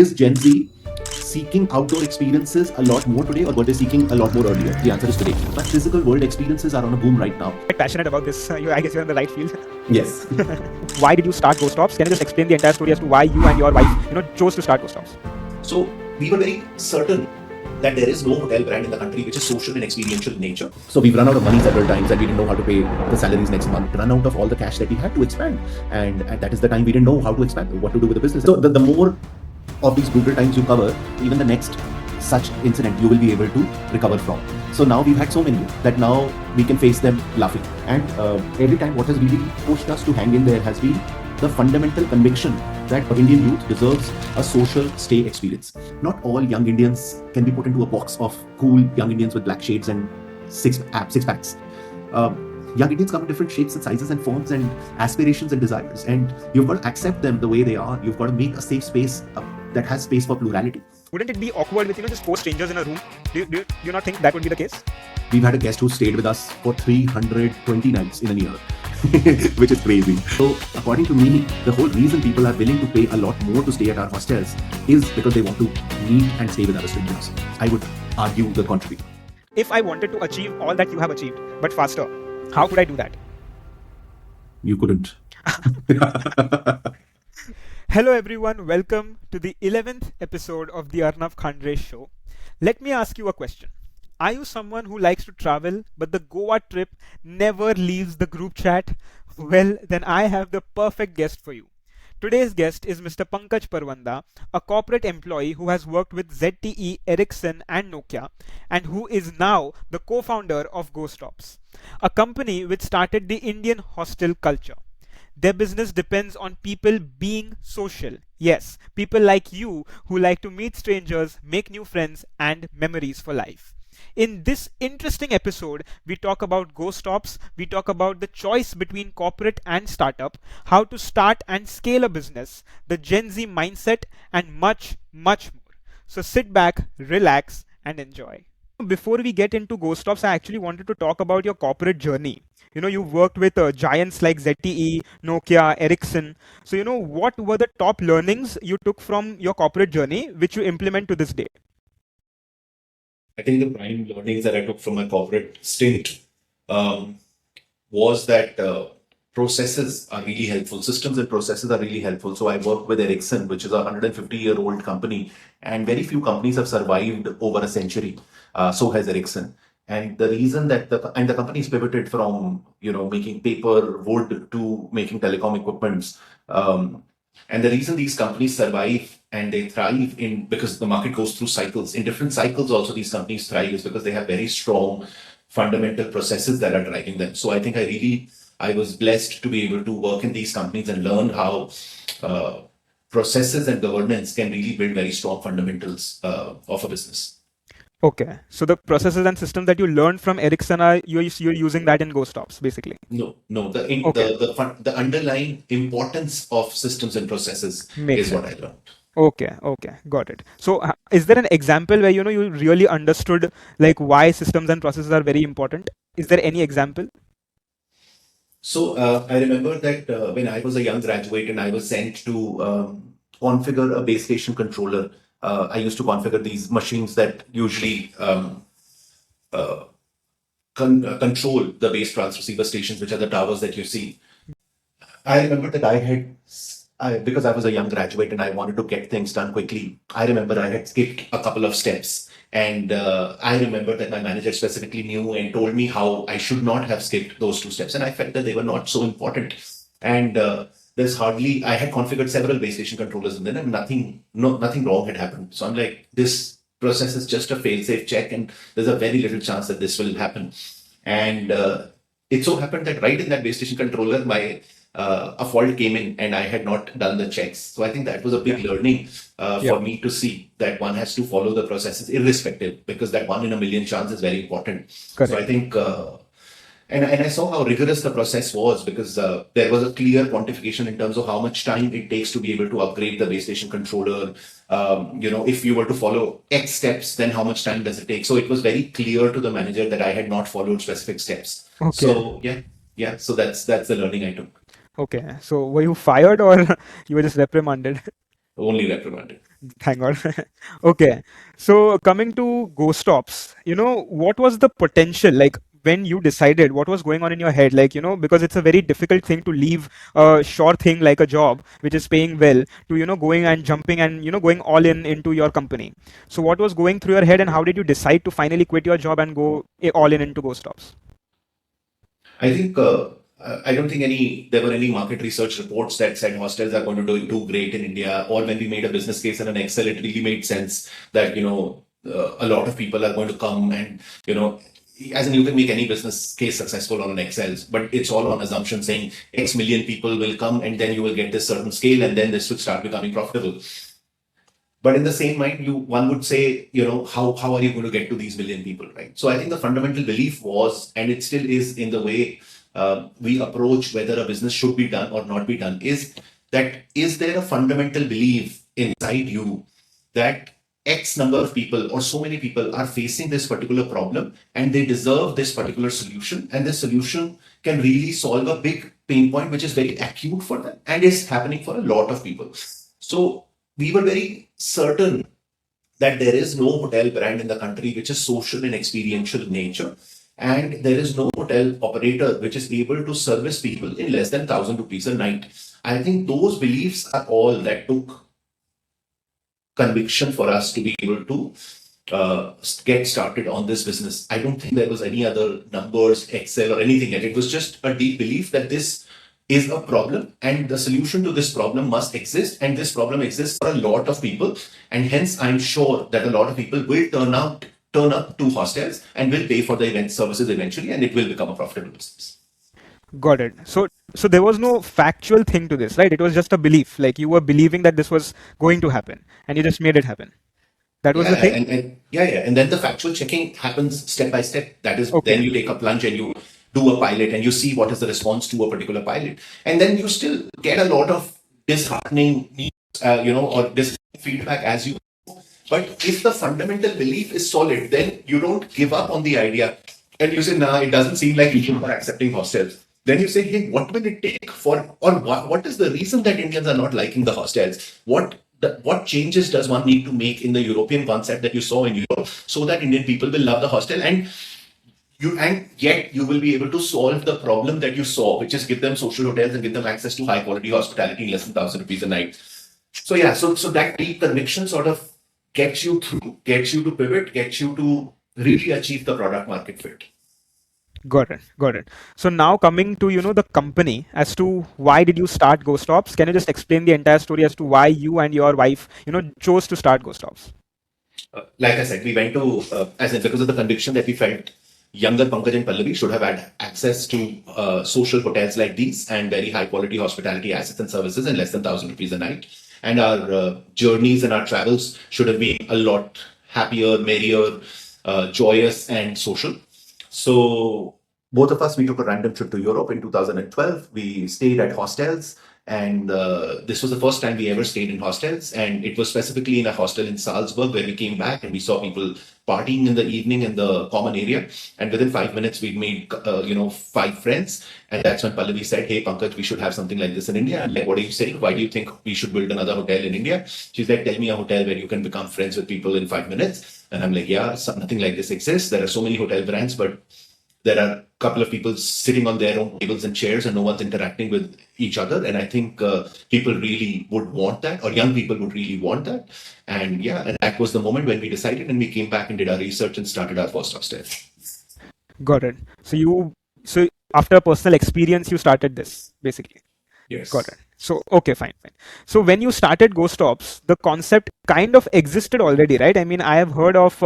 is Gen Z seeking outdoor experiences a lot more today, or were they seeking a lot more earlier? The answer is today. But physical world experiences are on a boom right now. Quite passionate about this. I guess you're in the right field. Yes. Why did you start GoStops? Can you just explain the entire story as to why you and your wife, chose to start GoStops? So we were very certain that there is no hotel brand in the country which is social and experiential in nature. So we've run out of money several times and we didn't know how to pay the salaries next month, run out of all the cash that we had to expand. And that is the time we didn't know how to expand, what to do with the business. So the more of these brutal times you cover, even the next such incident you will be able to recover from. So now we've had so many that now we can face them laughing. And every time what has really pushed us to hang in there has been the fundamental conviction that Indian youth deserves a social stay experience. Not all young Indians can be put into a box of cool young Indians with black shades and six packs. Young Indians come in different shapes and sizes and forms and aspirations and desires, and you've got to accept them the way they are. You've got to make a safe space that has space for plurality. Wouldn't it be awkward with just 4 strangers in a room? Do you not think that would be the case? We've had a guest who stayed with us for 320 nights in a year, which is crazy. So according to me, the whole reason people are willing to pay a lot more to stay at our hostels is because they want to meet and stay with other strangers. I would argue the contrary. If I wanted to achieve all that you have achieved, but faster, how could I do that? You couldn't. Hello everyone, welcome to the 11th episode of the Arnav Khandray Show. Let me ask you a question. Are you someone who likes to travel, but the Goa trip never leaves the group chat? Well, then I have the perfect guest for you. Today's guest is Mr. Pankaj Parwanda, a corporate employee who has worked with ZTE, Ericsson and Nokia, and who is now the co-founder of GoStops, a company which started the Indian hostel culture. Their business depends on people being social. Yes, people like you who like to meet strangers, make new friends and memories for life. In this interesting episode, we talk about GoStops, we talk about the choice between corporate and startup, how to start and scale a business, the Gen Z mindset, and much, much more. So sit back, relax, and enjoy. Before we get into GoStops, I actually wanted to talk about your corporate journey. You've worked with giants like ZTE, Nokia, Ericsson. So, what were the top learnings you took from your corporate journey, which you implement to this day? I think the prime learnings that I took from my corporate stint was that processes are really helpful. Systems and processes are really helpful. So I worked with Ericsson, which is a 150-year-old company, and very few companies have survived over a century. So has Ericsson. And the reason that the company's pivoted from making paper, wood to making telecom equipments. And the reason these companies survive and they thrive because the market goes through cycles. In different cycles also these companies thrive is because they have very strong fundamental processes that are driving them. So I think I was blessed to be able to work in these companies and learn how processes and governance can really build very strong fundamentals of a business. Okay, so the processes and systems that you learned from Ericsson you're using that in GoStops, basically. No. The underlying importance of systems and processes is what I learned. Okay, got it. So, is there an example where you really understood like why systems and processes are very important? Is there any example? So I remember that when I was a young graduate and I was sent to configure a base station controller. I used to configure these machines that usually control the base transceiver stations, which are the towers that you see. I remember that because I was a young graduate and I wanted to get things done quickly, I remember I had skipped a couple of steps. And I remember that my manager specifically knew and told me how I should not have skipped those 2 steps. And I felt that they were not so important. And I had configured several base station controllers and then nothing wrong had happened. So I'm like, this process is just a fail-safe check and there's a very little chance that this will happen. And it so happened that right in that base station controller, a fault came in and I had not done the checks. So I think that was a big learning for me to see that one has to follow the processes irrespective, because that 1 in a million chance is very important. Correct. So I think and I saw how rigorous the process was, because there was a clear quantification in terms of how much time it takes to be able to upgrade the base station controller. If you were to follow X steps, then how much time does it take? So it was very clear to the manager that I had not followed specific steps. Okay. So yeah. So that's the learning I took. Okay. So were you fired or you were just reprimanded? Only reprimanded. Thank God. Okay. So coming to GoStops, what was the potential like when you decided? What was going on in your head? Like, because it's a very difficult thing to leave a sure thing like a job which is paying well to, going and jumping and, going all in into your company. So what was going through your head and how did you decide to finally quit your job and go all in into GoStops? I think I don't think there were any market research reports that said hostels are going to do great in India. Or when we made a business case in an Excel, it really made sense that a lot of people are going to come and as in you can make any business case successful on an Excel, but it's all on assumption saying X million people will come and then you will get this certain scale and then this will start becoming profitable. But in the same mind, one would say, how are you going to get to these million people, right? So I think the fundamental belief was, and it still is in the way we approach whether a business should be done or not be done, is there a fundamental belief inside you that X number of people or so many people are facing this particular problem and they deserve this particular solution, and this solution can really solve a big pain point which is very acute for them and is happening for a lot of people. So we were very certain that there is no hotel brand in the country which is social and experiential in nature. And there is no hotel operator which is able to service people in less than 1,000 rupees a night. I think those beliefs are all that took conviction for us to be able to get started on this business. I don't think there was any other numbers, Excel, or anything yet. It was just a deep belief that this is a problem and the solution to this problem must exist. And this problem exists for a lot of people. And hence, I'm sure that a lot of people will turn up to hostels and will pay for the event services eventually, and it will become a profitable business. Got it. So there was no factual thing to this, right? It was just a belief. Like you were believing that this was going to happen and you just made it happen. That was Yeah, the thing? and then the factual checking happens step by step. That is, Okay. then you take a plunge and you do a pilot and you see what is the response to a particular pilot, and then you still get a lot of disheartening news, or this feedback as you. But if the fundamental belief is solid, then you don't give up on the idea, and you say, "Nah, it doesn't seem like people are accepting hostels." Then you say, "Hey, what will it take for, or what is the reason that Indians are not liking the hostels? What changes does one need to make in the European concept that you saw in Europe so that Indian people will love the hostel, and yet you will be able to solve the problem that you saw, which is give them social hotels and give them access to high quality hospitality in less than 1,000 rupees a night." So yeah, so that deep conviction sort of gets you through, gets you to pivot, gets you to really achieve the product market fit. Got it. Got it. So now coming to, the company as to why did you start GoStops? Can you just explain the entire story as to why you and your wife, chose to start GoStops? Like I said, we went to, as in because of the conviction that we felt younger Pankaj and Pallavi should have had access to social hotels like these and very high quality hospitality assets and services in less than 1,000 rupees a night. And our journeys and our travels should have been a lot happier, merrier, joyous, and social. So both of us, we took a random trip to Europe in 2012. We stayed at hostels, and this was the first time we ever stayed in hostels. And it was specifically in a hostel in Salzburg where we came back and we saw people partying in the evening in the common area. And within 5 minutes, we made, 5 friends. And that's when Pallavi said, "Hey, Pankaj, we should have something like this in India." I'm like, "What are you saying? Why do you think we should build another hotel in India?" She's like, "Tell me a hotel where you can become friends with people in 5 minutes." And I'm like, "Yeah, nothing like this exists. There are so many hotel brands, but there are a couple of people sitting on their own tables and chairs and no one's interacting with each other." And I think people really would want that, or young people would really want that. And yeah, and that was the moment when we decided, and we came back and did our research and started our first upstairs. Got it. So after personal experience, you started this basically. Got Yes. it. So, okay, fine, fine. So when you started GoStops, the concept kind of existed already, right? I mean, I have heard of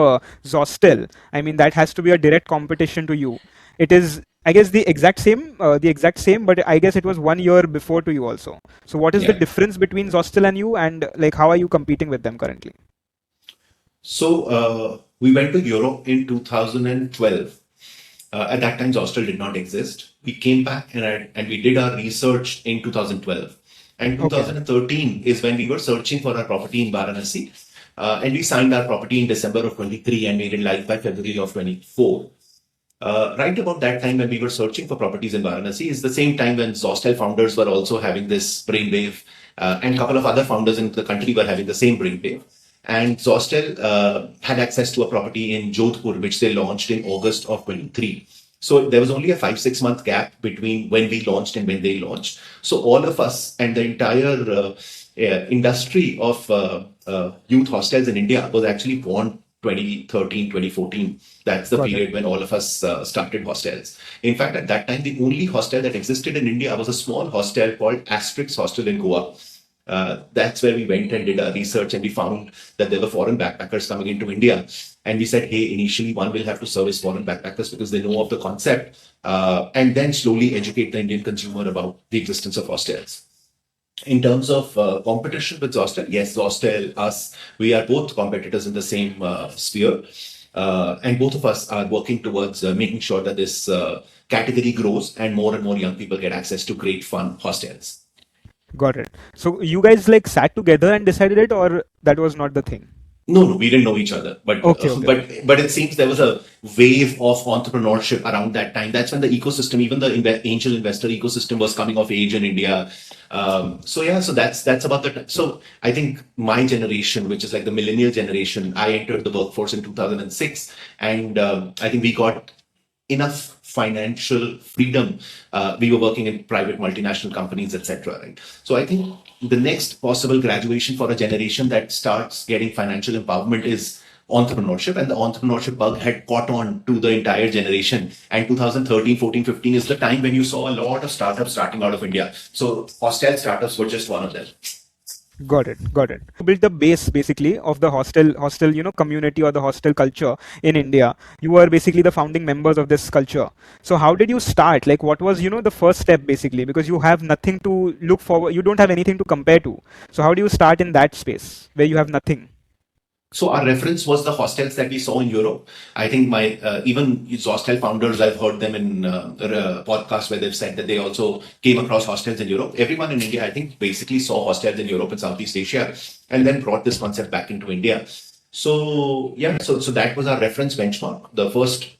Zostel. I mean, that has to be a direct competition to you. It is, I guess, the exact same, but I guess it was 1 year before to you also. So what is the Yeah. difference between Zostel and you, and like how are you competing with them currently? So we went to Europe in 2012. At that time, Hostel did not exist. We came back and we did our research in 2012. And Okay. 2013 is when we were searching for our property in Varanasi. And we signed our property in December of 23 and made it live by February of 24. Right about that time when we were searching for properties in Varanasi is the same time when Zostel founders were also having this brainwave, and a couple of other founders in the country were having the same brainwave. And Zostel had access to a property in Jodhpur, which they launched in August of 23. So there was only a 5-6 month gap between when we launched and when they launched. So all of us and the entire industry of youth hostels in India was actually born 2013, 2014. That's the Got it. period when all of us started hostels. In fact, at that time, the only hostel that existed in India was a small hostel called Asterix Hostel in Goa. That's where we went and did our research, and we found that there were foreign backpackers coming into India. And we said, hey, initially one will have to service foreign backpackers because they know of the concept, and then slowly educate the Indian consumer about the existence of hostels. In terms of competition with Zostel, yes, Zostel, us, we are both competitors in the same sphere. And both of us are working towards making sure that this category grows and more young people get access to great fun hostels. Got it. So you guys like sat together and decided it, or that was not the thing? No, we didn't know each other, but Okay, okay, okay. but it seems there was a wave of entrepreneurship around that time. That's when the ecosystem, even the angel investor ecosystem, was coming of age in India. So yeah, so that's about the time. So I think my generation, which is like the millennial generation, I entered the workforce in 2006, and I think we got enough financial freedom. We were working in private multinational companies, etc. Right. So I think the next possible graduation for a generation that starts getting financial empowerment is entrepreneurship, and the entrepreneurship bug had caught on to the entire generation. And 2013, 14, 15 is the time when you saw a lot of startups starting out of India. So hostel startups were just one of them. Got it, got it. You built the base basically of the hostel, community or the hostel culture in India. You were basically the founding members of this culture. So how did you start? Like, what was, the first step basically? Because you have nothing to look forward, you don't have anything to compare to. So how do you start in that space where you have nothing? So our reference was the hostels that we saw in Europe. I think my even hostel founders, I've heard them in podcasts where they've said that they also came across hostels in Europe. Everyone in India, I think, basically saw hostels in Europe and Southeast Asia, and then brought this concept back into India. So yeah, so that was our reference benchmark. The first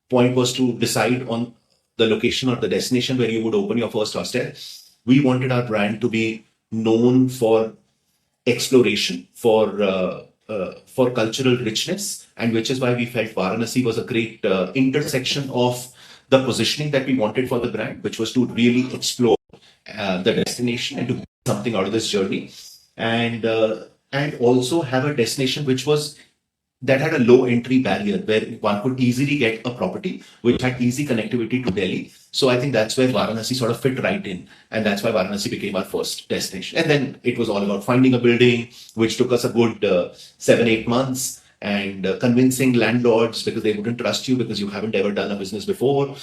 point was to decide on the location or the destination where you would open your first hostel. We wanted our brand to be known for exploration, for cultural richness, and which is why we felt Varanasi was a great intersection of the positioning that we wanted for the brand, which was to really explore the destination and to get something out of this journey, and also have a destination which was that had a low entry barrier where one could easily get a property which had easy connectivity to Delhi. So I think that's where Varanasi sort of fit right in. And that's why Varanasi became our first destination. And then it was all about finding a building, which took us a good 7-8 months, and convincing landlords because they wouldn't trust you because you haven't ever done a business before.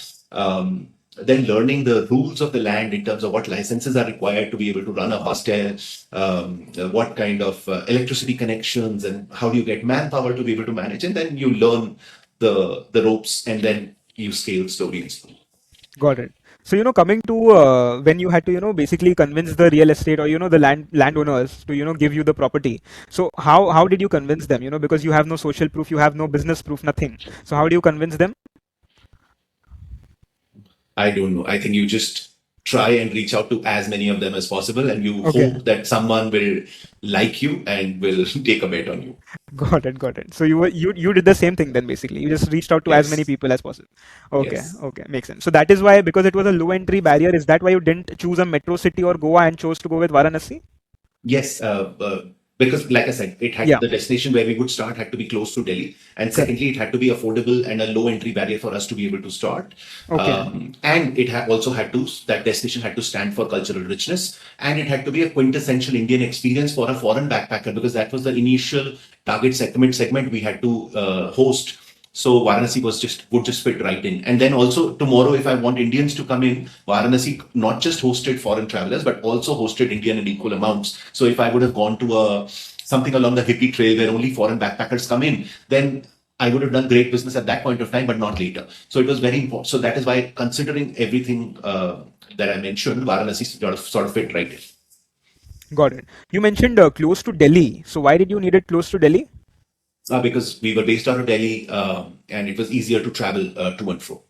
Then learning the rules of the land in terms of what licenses are required to be able to run a hostel, what kind of electricity connections, and how do you get manpower to be able to manage. And then you learn the ropes, and then you scale slowly and slowly. Got it. So, coming to when you had to, basically convince the real estate or, the landowners to, give you the property. So how did you convince them? Because you have no social proof, you have no business proof, nothing. So how do you convince them? I don't know. I think you just try and reach out to as many of them as possible, and you Okay. hope that someone will like you and will take a bet on you. Got it, got it. So you did the same thing then basically. You just reached out to as many Yes. people as possible. Okay, Yes. okay, makes sense. So that is why, because it was a low entry barrier, is that why you didn't choose a metro city or Goa and chose to go with Varanasi? Yes, because like I said, it had Yeah, the destination where we would start had to be close to Delhi, and correct. secondly, it had to be affordable and a low entry barrier for us to be able to start. Okay, And it also had to that destination had to stand for cultural richness, and it had to be a quintessential Indian experience for a foreign backpacker because that was the initial target segment we had to host. So Varanasi would just fit right in. And then also tomorrow, if I want Indians to come in, Varanasi not just hosted foreign travelers, but also hosted Indian in equal amounts. So if I would have gone to something along the hippie trail where only foreign backpackers come in, then I would have done great business at that point of time, but not later. So it was very important. So that is why, considering everything that I mentioned, Varanasi sort of fit right in. got it. You mentioned close to Delhi. So why did you need it close to Delhi? because we were based out of Delhi, and it was easier to travel to and fro.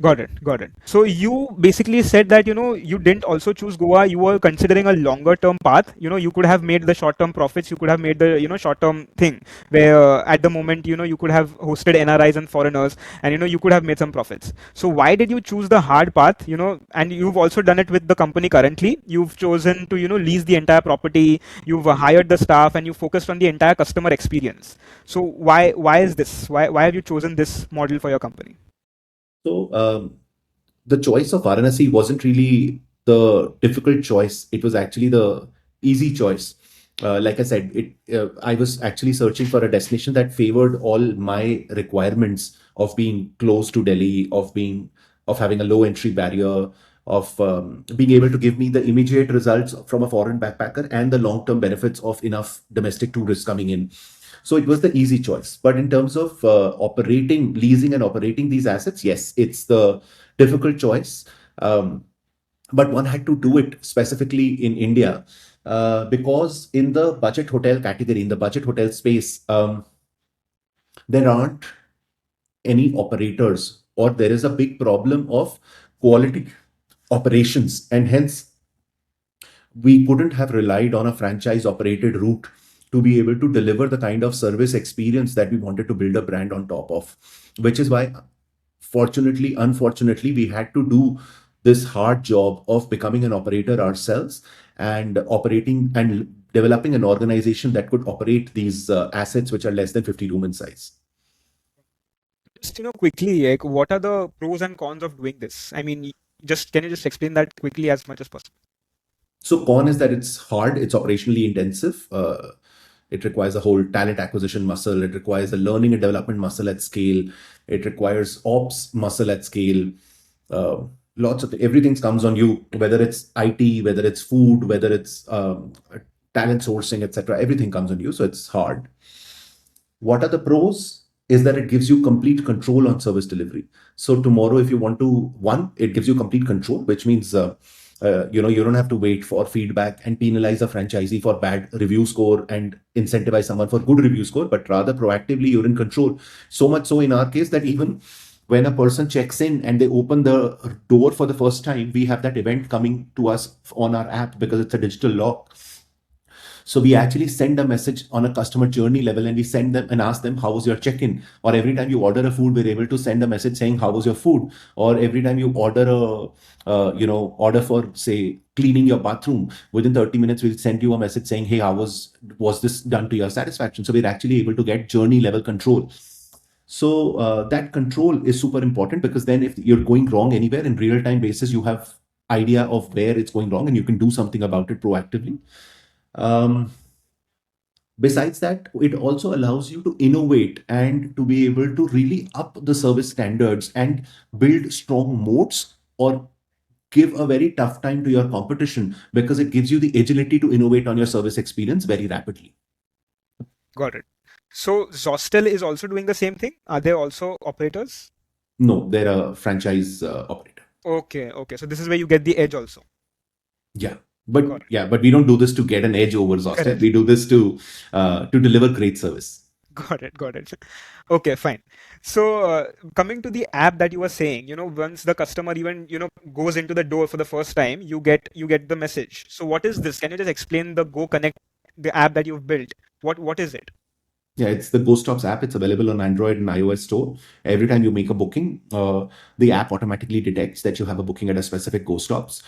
Got it. Got it. So you basically said that, you didn't also choose Goa. You were considering a longer term path. You could have made the short term profits. You could have made the, short term thing where at the moment, you could have hosted NRIs and foreigners and, you could have made some profits. So why did you choose the hard path, and you've also done it with the company currently. You've chosen to, lease the entire property. You've hired the staff and you focused on the entire customer experience. So why is this? Why have you chosen this model for your company? So the choice of Varanasi wasn't really the difficult choice. It was actually the easy choice. Like I said, I was actually searching for a destination that favored all my requirements of being close to Delhi, of having a low entry barrier, of being able to give me the immediate results from a foreign backpacker and the long term benefits of enough domestic tourists coming in. So it was the easy choice. But in terms of leasing and operating these assets, yes, it's the difficult choice. But one had to do it specifically in India because in the budget hotel category, in the budget hotel space, there aren't any operators, or there is a big problem of quality operations, and hence we couldn't have relied on a franchise operated route to be able to deliver the kind of service experience that we wanted to build a brand on top of, which is why unfortunately we had to do this hard job of becoming an operator ourselves and operating and developing an organization that could operate these assets which are less than 50 room in size. Just, quickly, like, what are the pros and cons of doing this? I mean, just can you just explain that quickly as much as possible? So con is that it's hard, it's operationally intensive. It requires a whole talent acquisition muscle. It requires a learning and development muscle at scale. It requires ops muscle at scale. Lots of everything comes on you, whether it's IT, whether it's food, whether it's talent sourcing, etc. Everything comes on you, so it's hard. What are the pros? Is that it gives you complete control on service delivery. So tomorrow, if you want to, one, it gives you complete control, which means you don't have to wait for feedback and penalize a franchisee for bad review score and incentivize someone for good review score, but rather proactively you're in control. So much so in our case that even when a person checks in and they open the door for the first time, we have that event coming to us on our app because it's a digital lock. So we actually send a message on a customer journey level, and we send them and ask them, how was your check-in? Or every time you order a food, we're able to send a message saying, how was your food? Or every time you order order for, say, cleaning your bathroom, within 30 minutes, we'll send you a message saying, hey, was this done to your satisfaction? So we're actually able to get journey level control. So that control is super important, because then if you're going wrong anywhere in real time basis, you have idea of where it's going wrong and you can do something about it proactively. Um, Besides that, it also allows you to innovate and to be able to really up the service standards and build strong moats, or give a very tough time to your competition, because it gives you the agility to innovate on your service experience very rapidly. Got it. So Zostel is also doing the same thing. Are they also operators? No, they're a franchise operator. Okay, okay. So this is where you get the edge also. Yeah. Got it. But we don't do this to get an edge over Zostel. Correct. We do this to deliver great service. Got it, got it. Okay, fine. So, coming to the app that you were saying, once the customer even, goes into the door for the first time, you get the message. So what is this? Can you just explain the Go Connect, the app that you've built? What is it? Yeah, it's the GoStops app. It's available on Android and iOS store. Every time you make a booking, the app automatically detects that you have a booking at a specific GoStops.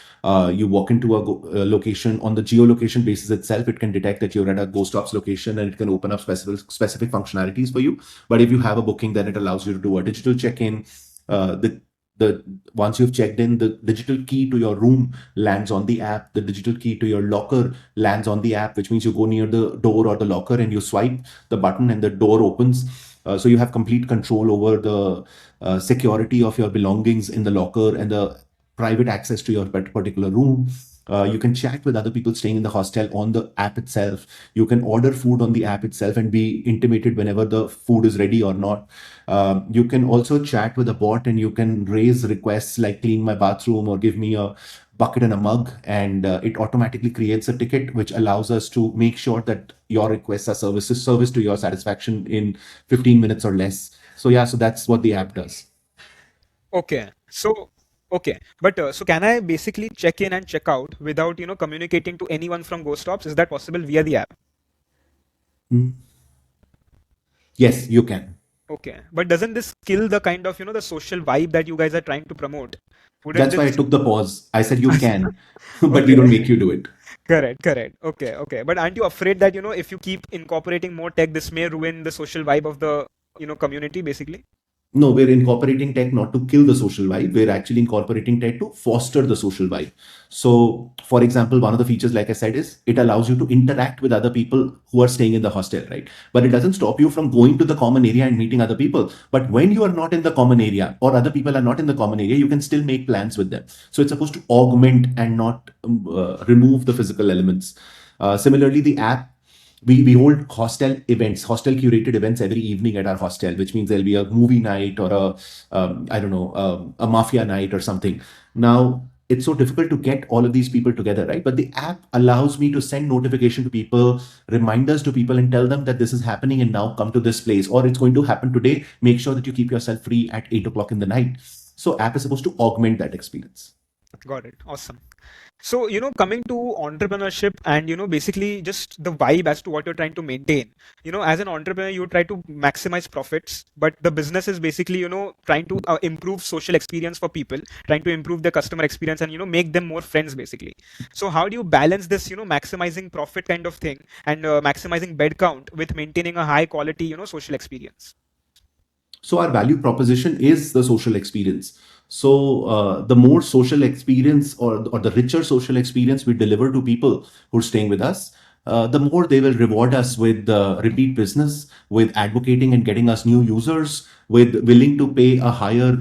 You walk into a location on the geolocation basis itself. It can detect that you're at a GoStops location, and it can open up specific functionalities for you. But if you have a booking, then it allows you to do a digital check-in. The once you've checked in, the digital key to your room lands on the app. The digital key to your locker lands on the app, which means you go near the door or the locker and you swipe the button and the door opens. So you have complete control over the security of your belongings in the locker and the private access to your particular room. You can chat with other people staying in the hostel on the app itself. You can order food on the app itself and be intimated whenever the food is ready or not. You can also chat with a bot, and you can raise requests like clean my bathroom or give me a bucket and a mug, and it automatically creates a ticket, which allows us to make sure that your requests are serviced to your satisfaction in 15 minutes or less. So yeah, so that's what the app does. Okay. So, okay. But so can I basically check in and check out without, communicating to anyone from GoStops? Is that possible via the app? Mm. Yes, you can. Okay. But doesn't this kill the kind of, the social vibe that you guys are trying to promote? Wouldn't That's why I this? took the pause. I said you can, but we Okay. don't make you do it. Correct, correct. Okay, okay. But aren't you afraid that, if you keep incorporating more tech, this may ruin the social vibe of the, community, basically? No, we're incorporating tech not to kill the social vibe. We're actually incorporating tech to foster the social vibe. So, for example, one of the features, like I said, is it allows you to interact with other people who are staying in the hostel, right? But it doesn't stop you from going to the common area and meeting other people. But when you are not in the common area or other people are not in the common area, you can still make plans with them. So it's supposed to augment and not remove the physical elements. Similarly, the app, we hold hostel events, hostel curated events every evening at our hostel, which means there'll be a movie night or I don't know, a mafia night or something. Now, it's so difficult to get all of these people together, right? But the app allows me to send notification to people, reminders to people, and tell them that this is happening and now come to this place, or it's going to happen today. Make sure that you keep yourself free at 8 o'clock in the night. So, app is supposed to augment that experience. Got it. Awesome. So, coming to entrepreneurship and, basically just the vibe as to what you're trying to maintain. As an entrepreneur, you try to maximize profits, but the business is basically, trying to improve social experience for people, trying to improve the customer experience and, make them more friends, basically. So, how do you balance this, maximizing profit kind of thing and maximizing bed count with maintaining a high quality, social experience? So our value proposition is the social experience. So the more social experience or the richer social experience we deliver to people who are staying with us, the more they will reward us with repeat business, with advocating and getting us new users, with willing to pay a higher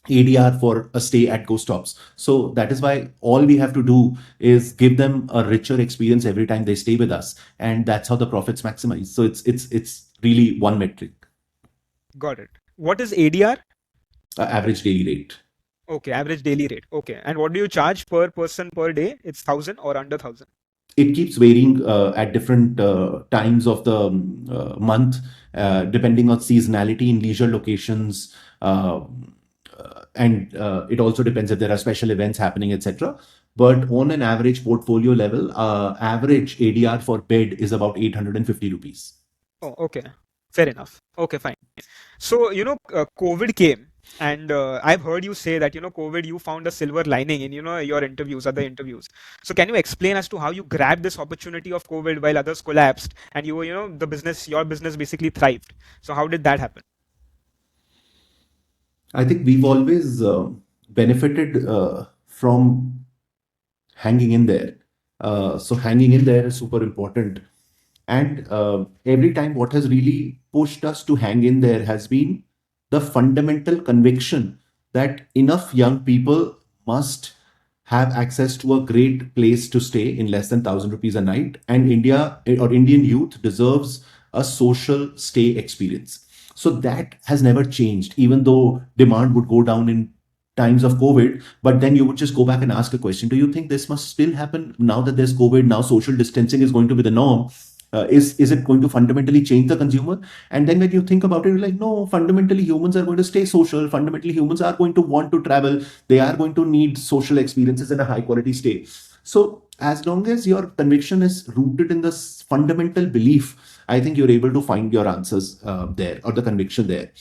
ADR for a stay at GoStops. So that is why all we have to do is give them a richer experience every time they stay with us, and that's how the profits maximize. So it's really one metric. Got it. What is ADR? Average daily rate. Okay, average daily rate. Okay. And what do you charge per person per day? It's 1,000 or under 1,000? It keeps varying at different times of the month, depending on seasonality in leisure locations. And it also depends if there are special events happening, etc. But on an average portfolio level, average ADR for bed is about 850 rupees. Oh, okay. Fair enough. Okay, fine. So, COVID came, and I've heard you say that, COVID, you found a silver lining in, your interviews, other interviews. So, can you explain as to how you grabbed this opportunity of COVID while others collapsed and your business basically thrived? So, how did that happen? I think we've always benefited from hanging in there. So hanging in there is super important. And every time, what has really pushed us to hang in there has been the fundamental conviction that enough young people must have access to a great place to stay in less than 1,000 rupees a night. And India or Indian youth deserves a social stay experience. So that has never changed, even though demand would go down in times of COVID. But then you would just go back and ask a question: do you think this must still happen now that there's COVID? Now social distancing is going to be the norm. Is it going to fundamentally change the consumer? And then when you think about it, you're like, no, fundamentally humans are going to stay social. Fundamentally humans are going to want to travel. They are going to need social experiences in a high quality stay. So as long as your conviction is rooted in this fundamental belief, I think you're able to find your answers there, or the conviction there.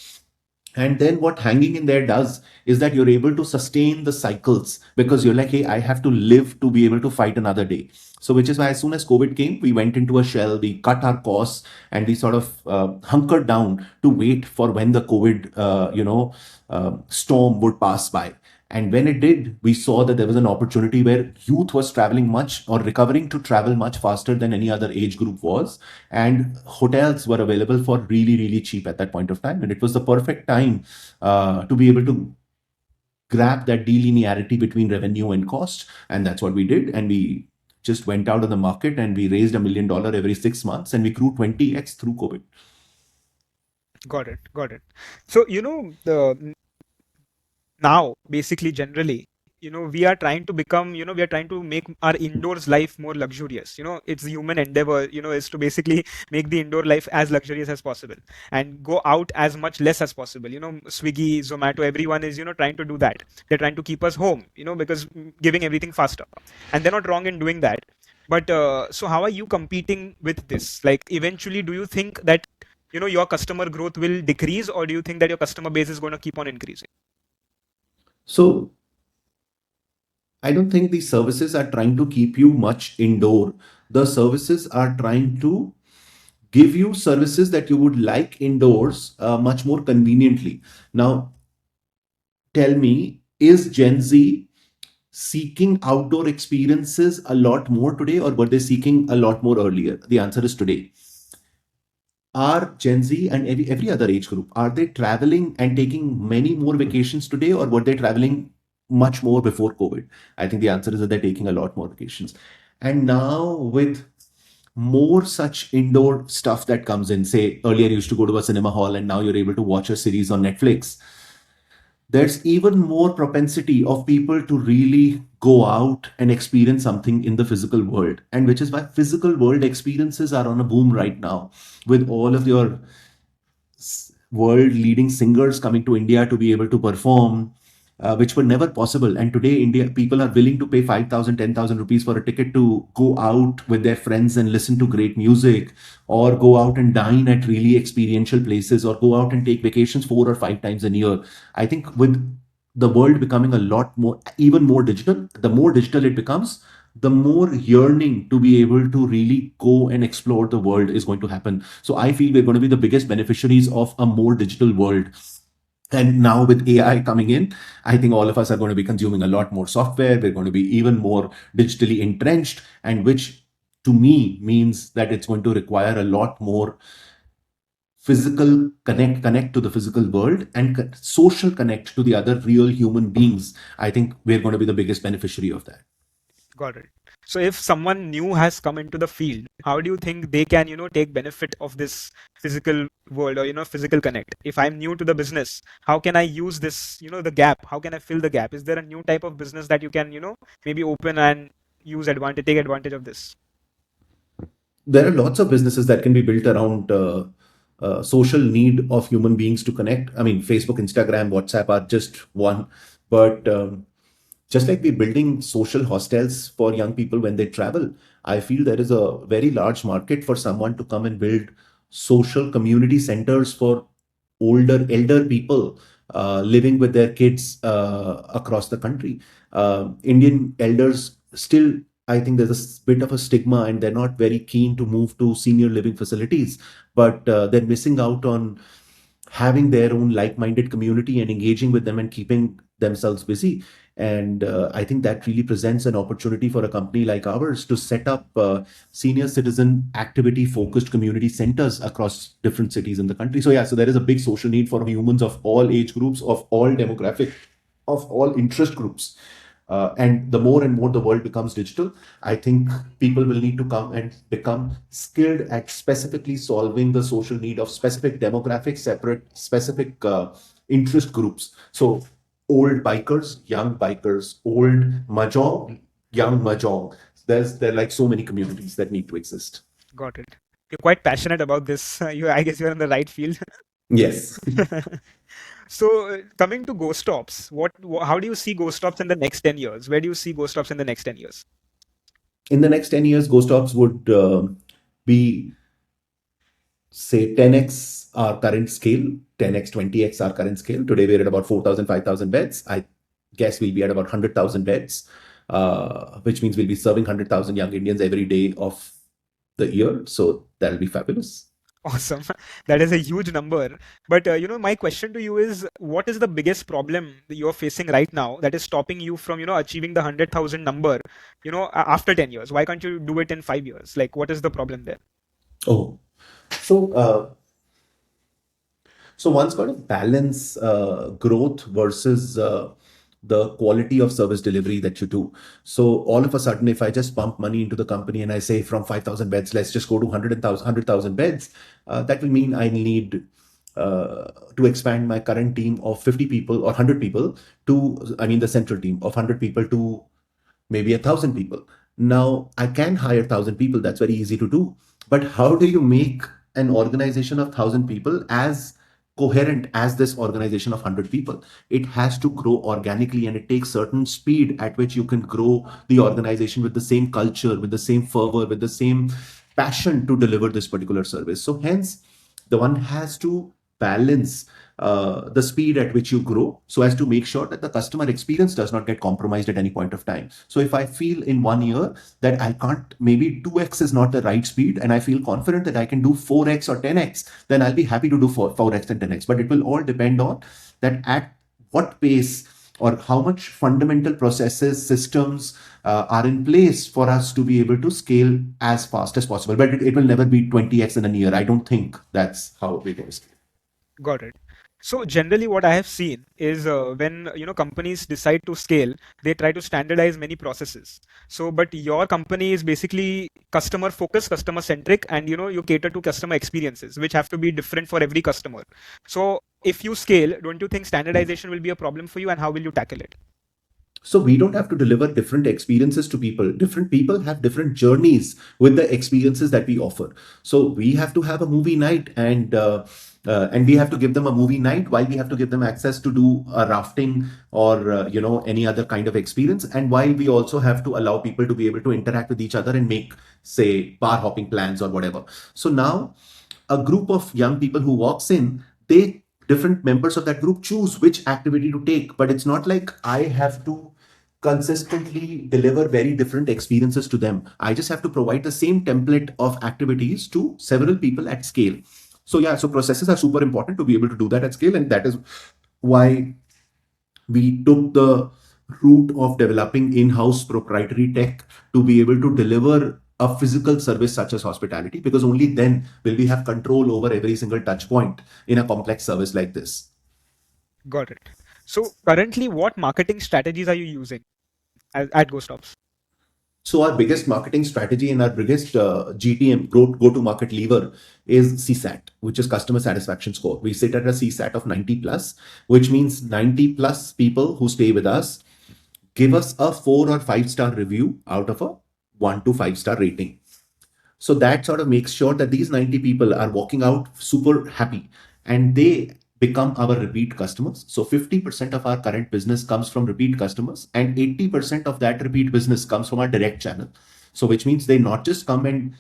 And then what hanging in there does is that you're able to sustain the cycles, because you're like, hey, I have to live to be able to fight another day. So, which is why as soon as COVID came, we went into a shell, we cut our costs, and we sort of hunkered down to wait for when the COVID, storm would pass by. And when it did, we saw that there was an opportunity where youth was traveling much, or recovering to travel much faster than any other age group was. And hotels were available for really, really cheap at that point of time. And it was the perfect time to be able to grab that delinearity between revenue and cost. And that's what we did. And we just went out of the market and we raised $1 million every 6 months, and we grew 20x through COVID. Got it. Got it. So, the now basically generally, we are trying to become, we are trying to make our indoors life more luxurious. It's human endeavor, is to basically make the indoor life as luxurious as possible and go out as much less as possible. Swiggy, Zomato, everyone is, trying to do that. They're trying to keep us home, because giving everything faster. And they're not wrong in doing that. But so how are you competing with this? Like, eventually, do you think that, your customer growth will decrease, or do you think that your customer base is going to keep on increasing? So I don't think these services are trying to keep you much indoor. The services are trying to give you services that you would like indoors much more conveniently. Now, tell me, is Gen Z seeking outdoor experiences a lot more today, or were they seeking a lot more earlier? The answer is today. Are Gen Z and every other age group, are they traveling and taking many more vacations today, or were they traveling much more before COVID? I think the answer is that they're taking a lot more vacations. And now with more such indoor stuff that comes in, say earlier you used to go to a cinema hall and now you're able to watch a series on Netflix, there's even more propensity of people to really go out and experience something in the physical world, and which is why physical world experiences are on a boom right now, with all of your world leading singers coming to India to be able to perform, which were never possible. And today, India people are willing to pay 5,000, 10,000 rupees for a ticket to go out with their friends and listen to great music, or go out and dine at really experiential places, or go out and take vacations 4 or 5 times a year. I think with the world becoming a lot more, even more digital, the more digital it becomes, the more yearning to be able to really go and explore the world is going to happen. So I feel we're going to be the biggest beneficiaries of a more digital world. And now with AI coming in, I think all of us are going to be consuming a lot more software. We're going to be even more digitally entrenched, and which to me means that it's going to require a lot more physical connect to the physical world, and social connect to the other real human beings. I think we're going to be the biggest beneficiary of that. Got it. So if someone new has come into the field, how do you think they can, take benefit of this physical world, or, physical connect? If I'm new to the business, how can I use this, the gap? How can I fill the gap? Is there a new type of business that you can, maybe open and take advantage of this? There are lots of businesses that can be built around social need of human beings to connect. I mean, Facebook, Instagram, WhatsApp are just one, but just like we're building social hostels for young people when they travel, I feel there is a very large market for someone to come and build social community centers for elder people living with their kids across the country. Indian elders still, I think there's a bit of a stigma, and they're not very keen to move to senior living facilities, but they're missing out on having their own like-minded community and engaging with them and keeping themselves busy. And I think that really presents an opportunity for a company like ours to set up senior citizen activity focused community centers across different cities in the country. So yeah, so there is a big social need for humans of all age groups, of all demographic, of all interest groups. And the more and more the world becomes digital, I think people will need to come and become skilled at specifically solving the social need of specific demographics, separate specific interest groups. So old bikers, young bikers, old mahjong, young mahjong. There are like so many communities that need to exist. Got it. You're quite passionate about this. I guess you're in the right field. Yes. So, coming to GoStops, how do you see GoStops in the next 10 years? Where do you see GoStops in the next 10 years? In the next 10 years, GoStops would be, say, 10x our current scale, 10x, 20x our current scale. Today, we're at about 4,000, 5,000 beds. I guess we'll be at about 100,000 beds, which means we'll be serving 100,000 young Indians every day of the year. So that'll be fabulous. Awesome. That is a huge number. But my question to you is, what is the biggest problem that you're facing right now that is stopping you from, achieving the 100,000 number, after 10 years? Why can't you do it in 5 years? Like, what is the problem there? Oh, so so one's got to balance growth versus the quality of service delivery that you do. So all of a sudden, if I just pump money into the company and I say from 5,000 beds, let's just go to 100,000 beds, that will mean I need to expand my current team of 50 people or 100 people to, I mean, the central team of 100 people to maybe 1,000 people. Now, I can hire 1,000 people. That's very easy to do. But how do you make an organization of 1,000 people as coherent as this organization of 100 people? It has to grow organically, and it takes certain speed at which you can grow the organization with the same culture, with the same fervor, with the same passion to deliver this particular service. So, hence, the one has to balance the speed at which you grow so as to make sure that the customer experience does not get compromised at any point of time. So if I feel in 1 year that I can't, maybe 2x is not the right speed, and I feel confident that I can do 4x or 10x, then I'll be happy to do 4x and 10x. But it will all depend on that at what pace or how much fundamental processes, systems are in place for us to be able to scale as fast as possible. But it will never be 20x in a year. I don't think that's how we're going to scale. Got it. So generally, what I have seen is when companies decide to scale, they try to standardize many processes. So, but your company is basically customer focused, customer centric, and you cater to customer experiences, which have to be different for every customer. So, if you scale, don't you think standardization will be a problem for you, and how will you tackle it? So we don't have to deliver different experiences to people. Different people have different journeys with the experiences that we offer. So we have to have a movie night, and we have to give them a movie night while we have to give them access to do a rafting or any other kind of experience. And while we also have to allow people to be able to interact with each other and make, say, bar hopping plans or whatever. So now a group of young people who walks in, they different members of that group choose which activity to take. But it's not like I have to consistently deliver very different experiences to them. I just have to provide the same template of activities to several people at scale. So yeah, so processes are super important to be able to do that at scale, and that is why we took the route of developing in-house proprietary tech to be able to deliver a physical service such as hospitality, because only then will we have control over every single touch point in a complex service like this. Got it. So currently, what marketing strategies are you using at GoStops? So our biggest marketing strategy and our biggest GTM, go-to-market lever, is CSAT, which is customer satisfaction score. We sit at a CSAT of 90 plus, which means 90 plus people who stay with us give us a 4 or 5 star review out of a 1 to 5 star rating. So that sort of makes sure that these 90 people are walking out super happy, and they become our repeat customers. So 50% of our current business comes from repeat customers, and 80% of that repeat business comes from our direct channel. So which means they not just come and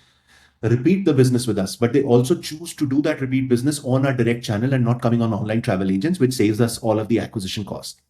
repeat the business with us, but they also choose to do that repeat business on our direct channel and not coming on online travel agents, which saves us all of the acquisition cost.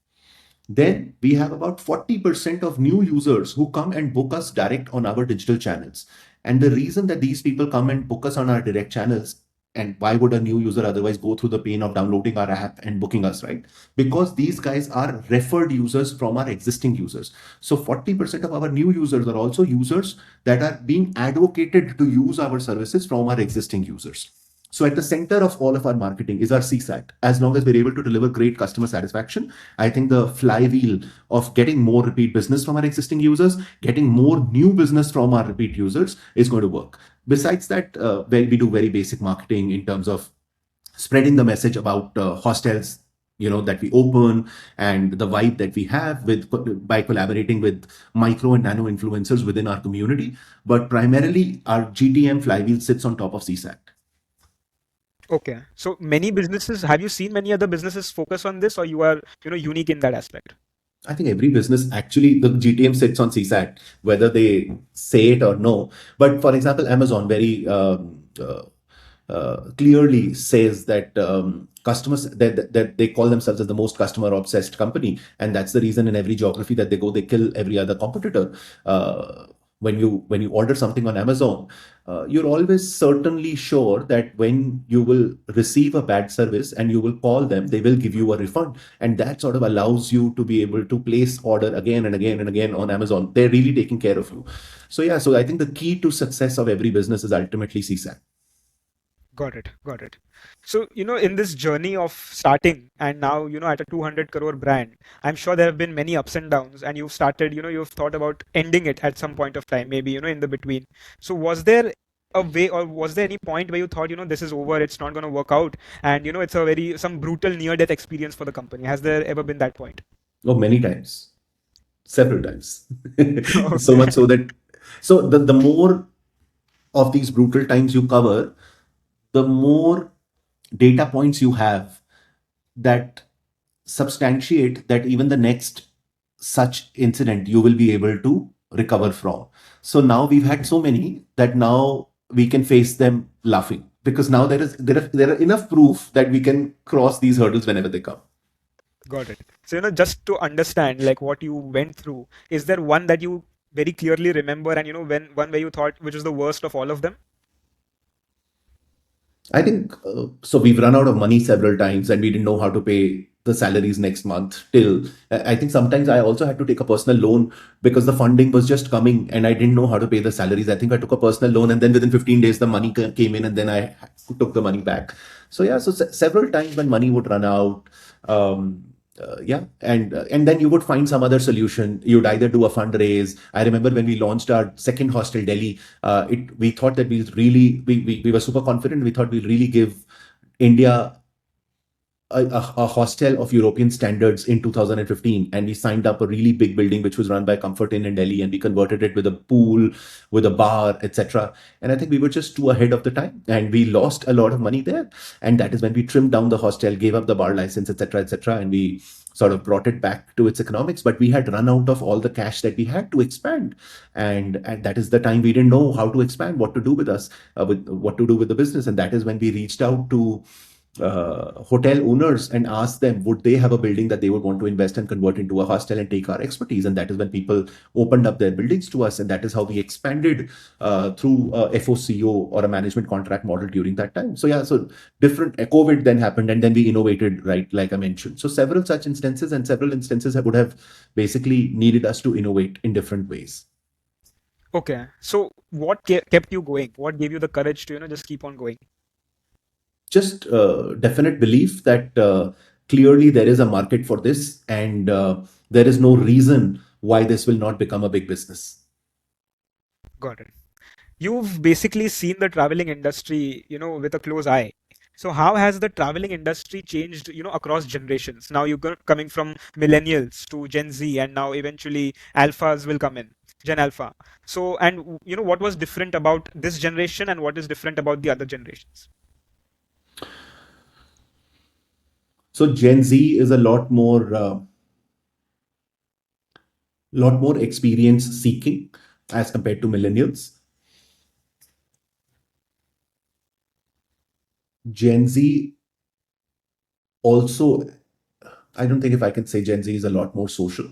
Then we have about 40% of new users who come and book us direct on our digital channels. And the reason that these people come and book us on our direct channels, and why would a new user otherwise go through the pain of downloading our app and booking us, right? Because these guys are referred users from our existing users. So 40% of our new users are also users that are being advocated to use our services from our existing users. So at the center of all of our marketing is our CSAT. As long as we're able to deliver great customer satisfaction, I think the flywheel of getting more repeat business from our existing users, getting more new business from our repeat users is going to work. Besides that, we do very basic marketing in terms of spreading the message about hostels, that we open, and the vibe that we have with by collaborating with micro and nano influencers within our community. But primarily, our GTM flywheel sits on top of CSAT. Okay. So many businesses, have you seen many other businesses focus on this, or you are, unique in that aspect? I think every business, actually, the GTM sits on CSAT, whether they say it or no. But for example, Amazon very clearly says that customers, that they call themselves as the most customer obsessed company, and that's the reason in every geography that they go, they kill every other competitor. When you order something on Amazon, you're always certainly sure that when you will receive a bad service and you will call them, they will give you a refund, and that sort of allows you to be able to place order again and again and again on Amazon. They're really taking care of you. So yeah, so I think the key to success of every business is ultimately CSAT. Got it. Got it. So, in this journey of starting and now, at a 200 crore brand, I'm sure there have been many ups and downs, and you've thought about ending it at some point of time, maybe, in the between. So, was there a way, or was there any point where you thought, this is over, it's not going to work out, and it's a very some brutal near-death experience for the company? Has there ever been that point? Oh, many times, several times. So Okay. much so that, so the more of these brutal times you cover, the more data points you have that substantiate that even the next such incident you will be able to recover from. So now we've had so many that now we can face them laughing, because now there are enough proof that we can cross these hurdles whenever they come. Got it. So, just to understand like what you went through, is there one that you very clearly remember, and when one where you thought which was the worst of all of them? I think so. We've run out of money several times, and we didn't know how to pay the salaries next month. Till I think sometimes I also had to take a personal loan because the funding was just coming, and I didn't know how to pay the salaries. I think I took a personal loan, and then within 15 days the money came in, and then I took the money back. So yeah, so several times when money would run out. Yeah, and then you would find some other solution. You'd either do a fundraise. I remember when we launched our second hostel, Delhi. It We thought that we were super confident. We thought we'll really give India a hostel of European standards in 2015, and we signed up a really big building which was run by Comfort Inn in Delhi, and we converted it with a pool, with a bar, etc. And I think we were just too ahead of the time, and we lost a lot of money there. And that is when we trimmed down the hostel, gave up the bar license, etc., etc., and we sort of brought it back to its economics. But we had run out of all the cash that we had to expand, and that is the time we didn't know how to expand, what to do with us, with what to do with the business. And that is when we reached out to hotel owners and ask them would they have a building that they would want to invest and convert into a hostel and take our expertise. And that is when people opened up their buildings to us, and that is how we expanded through a FOCO or a management contract model during that time. So yeah, so different COVID then happened, and then we innovated, right, like I mentioned. So several such instances, and several instances that would have basically needed us to innovate in different ways. Okay. So what kept you going? What gave you the courage to just keep on going? Just definite belief that clearly there is a market for this, and there is no reason why this will not become a big business. Got it. You've basically seen the traveling industry, with a close eye. So how has the traveling industry changed, across generations? Now you're coming from millennials to Gen Z, and now eventually alphas will come in, Gen Alpha. So, and what was different about this generation, and what is different about the other generations? So Gen Z is a lot more experience seeking as compared to millennials. Gen Z also, I don't think if I can say Gen Z is a lot more social.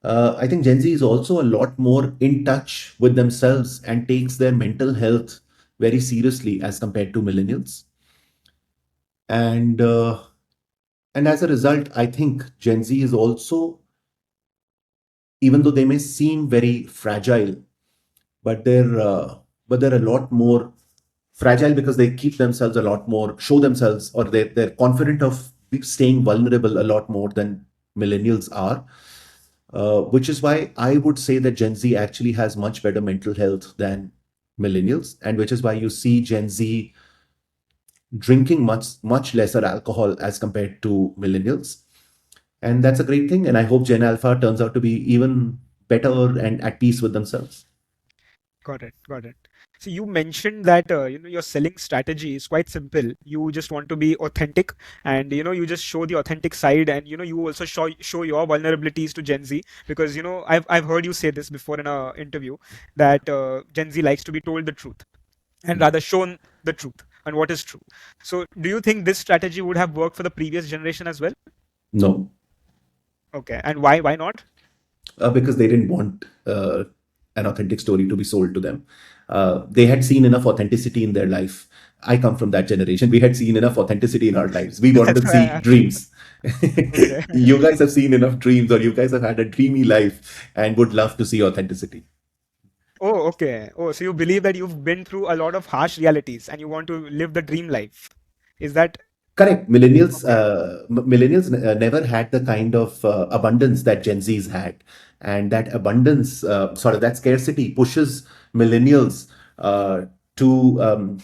I think Gen Z is also a lot more in touch with themselves and takes their mental health very seriously as compared to millennials. And and as a result, I think Gen Z is also, even though they may seem very fragile, but they're a lot more fragile because they keep themselves a lot more, show themselves, or they're confident of staying vulnerable a lot more than millennials are. Which is why I would say that Gen Z actually has much better mental health than millennials, and which is why you see Gen Z drinking much lesser alcohol as compared to millennials. And that's a great thing. And I hope Gen Alpha turns out to be even better and at peace with themselves. Got it. Got it. So you mentioned that your selling strategy is quite simple. You just want to be authentic, and you just show the authentic side, and you also show your vulnerabilities to Gen Z, because I've heard you say this before in a interview, that Gen Z likes to be told the truth, and rather shown the truth and what is true. So do you think this strategy would have worked for the previous generation as well? No, Okay, and why not? because they didn't want an authentic story to be sold to them. They had seen enough authenticity in their life. I come from that generation. We had seen enough authenticity in our lives. We wanted That's to why I see asked. dreams. Okay. You guys have seen enough dreams, or you guys have had a dreamy life and would love to see authenticity. Oh, okay. Oh, so you believe that you've been through a lot of harsh realities and you want to live the dream life. Is that Correct. okay? Millennials never had the kind of abundance that Gen Zs had, and that abundance, sort of that scarcity, pushes millennials. to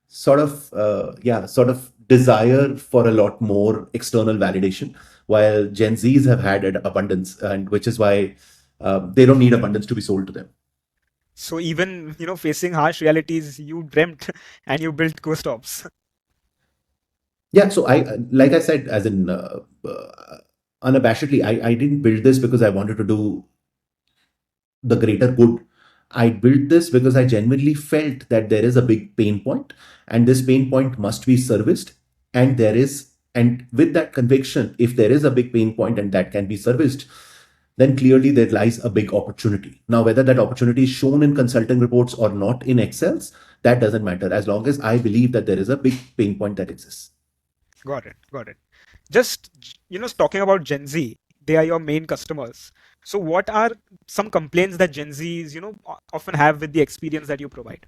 sort of desire for a lot more external validation, while Gen Zs have had an abundance, and which is why they don't need abundance to be sold to them. So even, facing harsh realities, you dreamt and you built GoStops. Yeah, so like I said, as in unabashedly, I didn't build this because I wanted to do the greater good. I built this because I genuinely felt that there is a big pain point, and this pain point must be serviced. And with that conviction, if there is a big pain point and that can be serviced, then clearly there lies a big opportunity. Now, whether that opportunity is shown in consulting reports or not in Excels, that doesn't matter as long as I believe that there is a big pain point that exists. Got it. Got it. Just, talking about Gen Z, they are your main customers. So what are some complaints that Gen Zs, often have with the experience that you provide?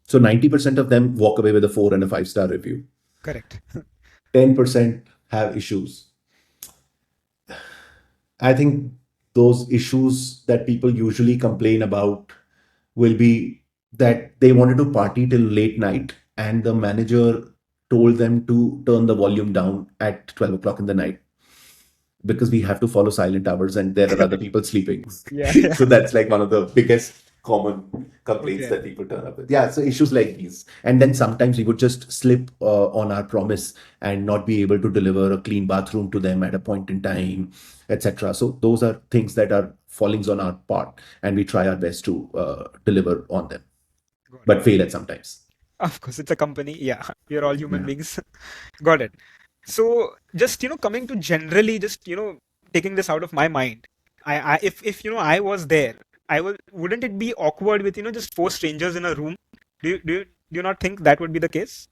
So 90% of them walk away with a 4 and a 5 star review. Correct. 10% have issues. I think those issues that people usually complain about will be that they wanted to party till late night and the manager told them to turn the volume down at 12 o'clock in the night because we have to follow silent hours and there are other people sleeping. Yeah, yeah. So that's like one of the biggest common complaints Okay. that people turn up with. Yeah, so issues like these. And then sometimes we would just slip on our promise and not be able to deliver a clean bathroom to them at a point in time, etc. So those are things that are fallings on our part, and we try our best to deliver on them, Got it. but fail at sometimes. Of course, it's a company. Yeah, we're all human Yeah. beings. Got it. So just, coming to generally, just, taking this out of my mind. If I was there, wouldn't it be awkward with, just four strangers in a room? Do you not think that would be the case?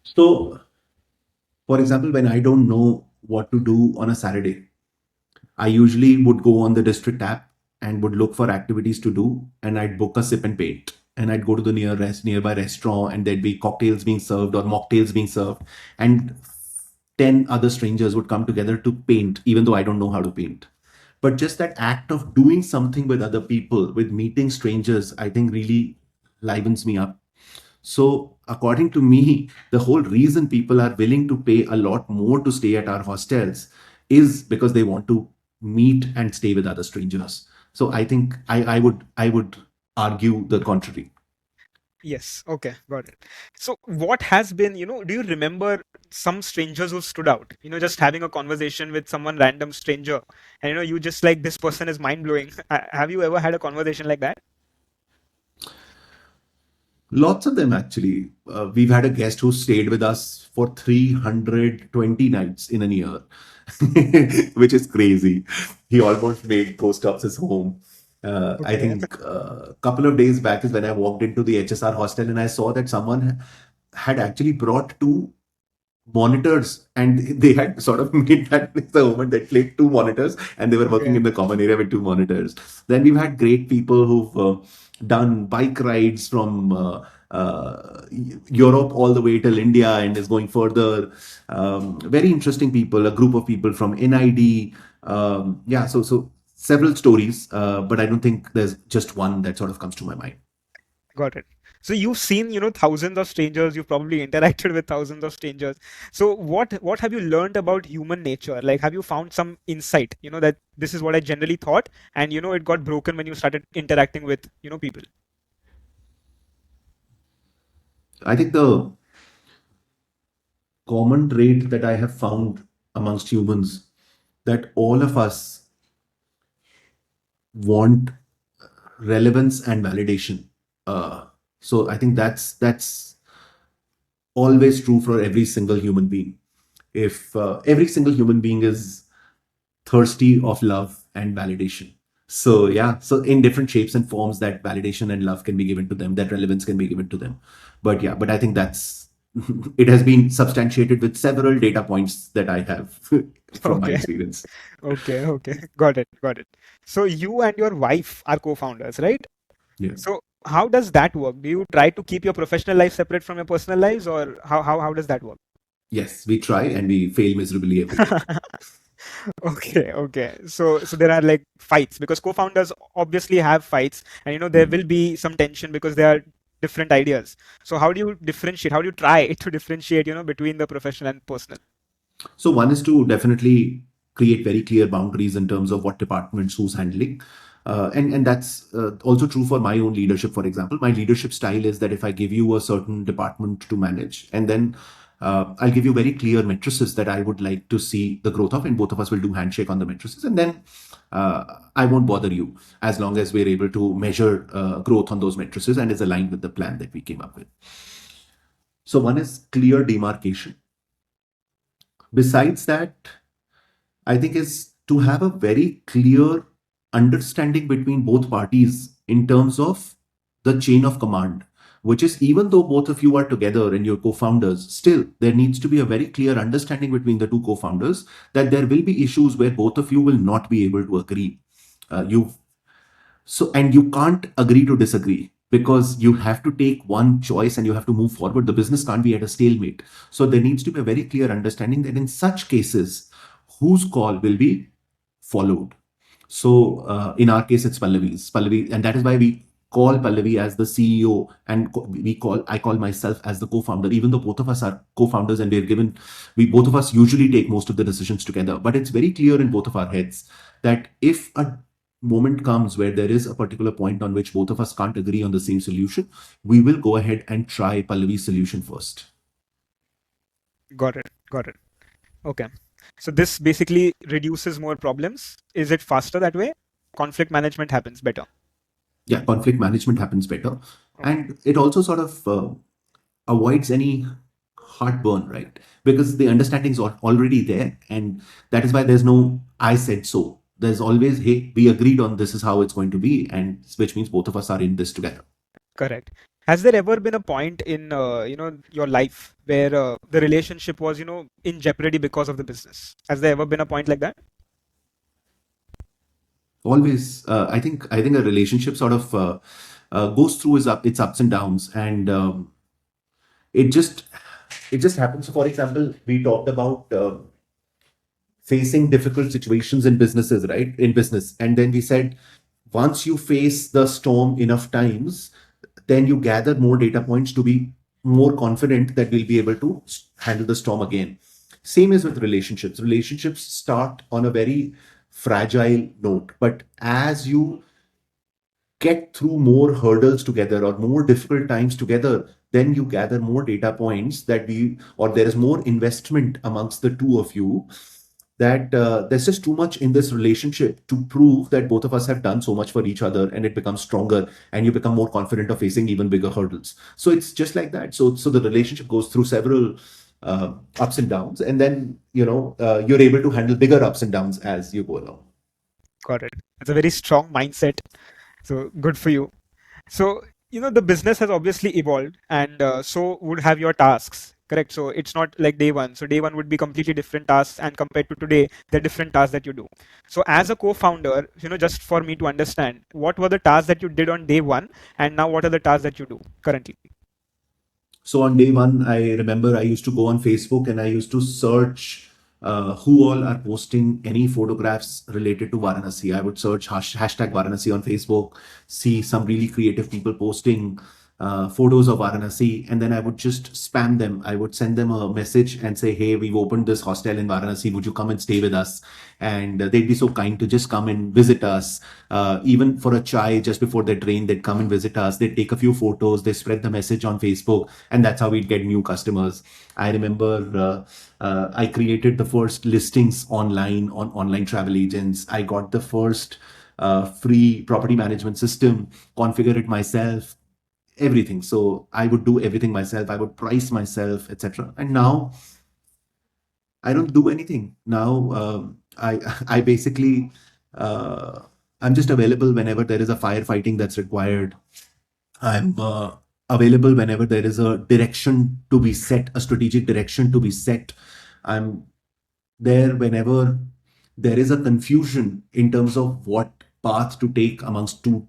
So, for example, when I don't know what to do on a Saturday, I usually would go on the district app and would look for activities to do, and I'd book a sip and paint. And I'd go to the nearby restaurant, and there'd be cocktails being served or mocktails being served, and 10 other strangers would come together to paint, even though I don't know how to paint. But just that act of doing something with other people, with meeting strangers, I think really livens me up. So, according to me, the whole reason people are willing to pay a lot more to stay at our hostels is because they want to meet and stay with other strangers. So, I think I would argue the contrary. Yes. Okay. Got it. So what has been, do you remember some strangers who stood out? Just having a conversation with someone random stranger, and you just like this person is mind blowing. Have you ever had a conversation like that? Lots of them actually. We've had a guest who stayed with us for 320 nights in a year, which is crazy. He almost made GoStops his home. I Okay. think a couple of days back is when I walked into the HSR hostel and I saw that someone had actually brought two monitors, and they had sort of made that the moment that played two monitors and they were working Okay. in the common area with two monitors. Then we've had great people who've done bike rides from Europe all the way till India and is going further. Very interesting people, a group of people from NID. Yeah, so several stories, but I don't think there's just one that sort of comes to my mind. Got it. So you've seen, thousands of strangers. You've probably interacted with thousands of strangers. So what have you learned about human nature? Like, have you found some insight? That this is what I generally thought, and it got broken when you started interacting with, people. I think the common trait that I have found amongst humans that all of us want relevance and validation. So I think that's always true for every single human being. If every single human being is thirsty of love and validation. So yeah, so in different shapes and forms, that validation and love can be given to them, that relevance can be given to them. But yeah, but I think that's it has been substantiated with several data points that I have from my Okay. experience. Okay. Okay. Got it. Got it. So you and your wife are co-founders, right? Yeah. So how does that work? Do you try to keep your professional life separate from your personal lives, or how does that work? Yes, we try and we fail miserably every day. Okay, okay. So there are like fights because co-founders obviously have fights, and there will be some tension because there are different ideas. So how do you differentiate? How do you try to differentiate, between the professional and personal? So one is to definitely create very clear boundaries in terms of what departments who's handling. And that's also true for my own leadership. For example, my leadership style is that if I give you a certain department to manage, and then I'll give you very clear matrices that I would like to see the growth of, and both of us will do handshake on the matrices, and then I won't bother you as long as we're able to measure growth on those matrices and is aligned with the plan that we came up with. So one is clear demarcation. Besides that, I think is to have a very clear understanding between both parties in terms of the chain of command, which is even though both of you are together and you're co-founders, still there needs to be a very clear understanding between the two co-founders that there will be issues where both of you will not be able to agree. You so, and you can't agree to disagree because you have to take one choice and you have to move forward. The business can't be at a stalemate. So there needs to be a very clear understanding that in such cases, whose call will be followed. So in our case, it's Pallavi, and that is why we call Pallavi as the CEO, and I call myself as the co-founder. Even though both of us are co-founders, and we both of us usually take most of the decisions together. But it's very clear in both of our heads that if a moment comes where there is a particular point on which both of us can't agree on the same solution, we will go ahead and try Pallavi's solution first. Got it. Got it. Okay. So this basically reduces more problems. Is it faster that way? Conflict management happens better. Yeah, conflict management happens better. Okay. And it also sort of avoids any heartburn, right? Because the understanding is already there. And that is why there's no, I said so. There's always, hey, we agreed on this is how it's going to be. And which means both of us are in this together. Correct. Has there ever been a point in your life where the relationship was in jeopardy because of the business? Has there ever been a point like that? Always, I think a relationship sort of goes through its ups and downs. And it just it just happens. So for example, we talked about facing difficult situations in businesses, right? In business. And then we said, once you face the storm enough times, then you gather more data points to be more confident that we'll be able to handle the storm again. Same is with relationships. Relationships start on a very fragile note, but as you get through more hurdles together or more difficult times together, then you gather more data points or there is more investment amongst the two of you, that there's just too much in this relationship to prove that both of us have done so much for each other, and it becomes stronger and you become more confident of facing even bigger hurdles. So it's just like that. So the relationship goes through several ups and downs, and then you're able to handle bigger ups and downs as you go along. Got it. It's a very strong mindset. So good for you. So, the business has obviously evolved, and so would have your tasks, correct? So it's not like day one. So day one would be completely different tasks, and compared to today, the different tasks that you do. So as a co-founder, just for me to understand, what were the tasks that you did on day one, and now what are the tasks that you do currently? So on day one, I remember I used to go on Facebook and I used to search who all are posting any photographs related to Varanasi. I would search hashtag Varanasi on Facebook, see some really creative people posting photos of Varanasi, and then I would just spam them. I would send them a message and say, hey, we've opened this hostel in Varanasi. Would you come and stay with us? And they'd be so kind to just come and visit us. Even for a chai just before they train, they'd come and visit us. They'd take a few photos, they spread the message on Facebook, and that's how we'd get new customers. I remember I created the first listings online on online travel agents. I got the first free property management system, configure it myself, everything. So I would do everything myself. I would price myself, etc. And now I don't do anything. Now I basically I'm just available whenever there is a firefighting that's required. I'm available whenever there is a direction to be set, a strategic direction to be set. I'm there whenever there is a confusion in terms of what path to take amongst two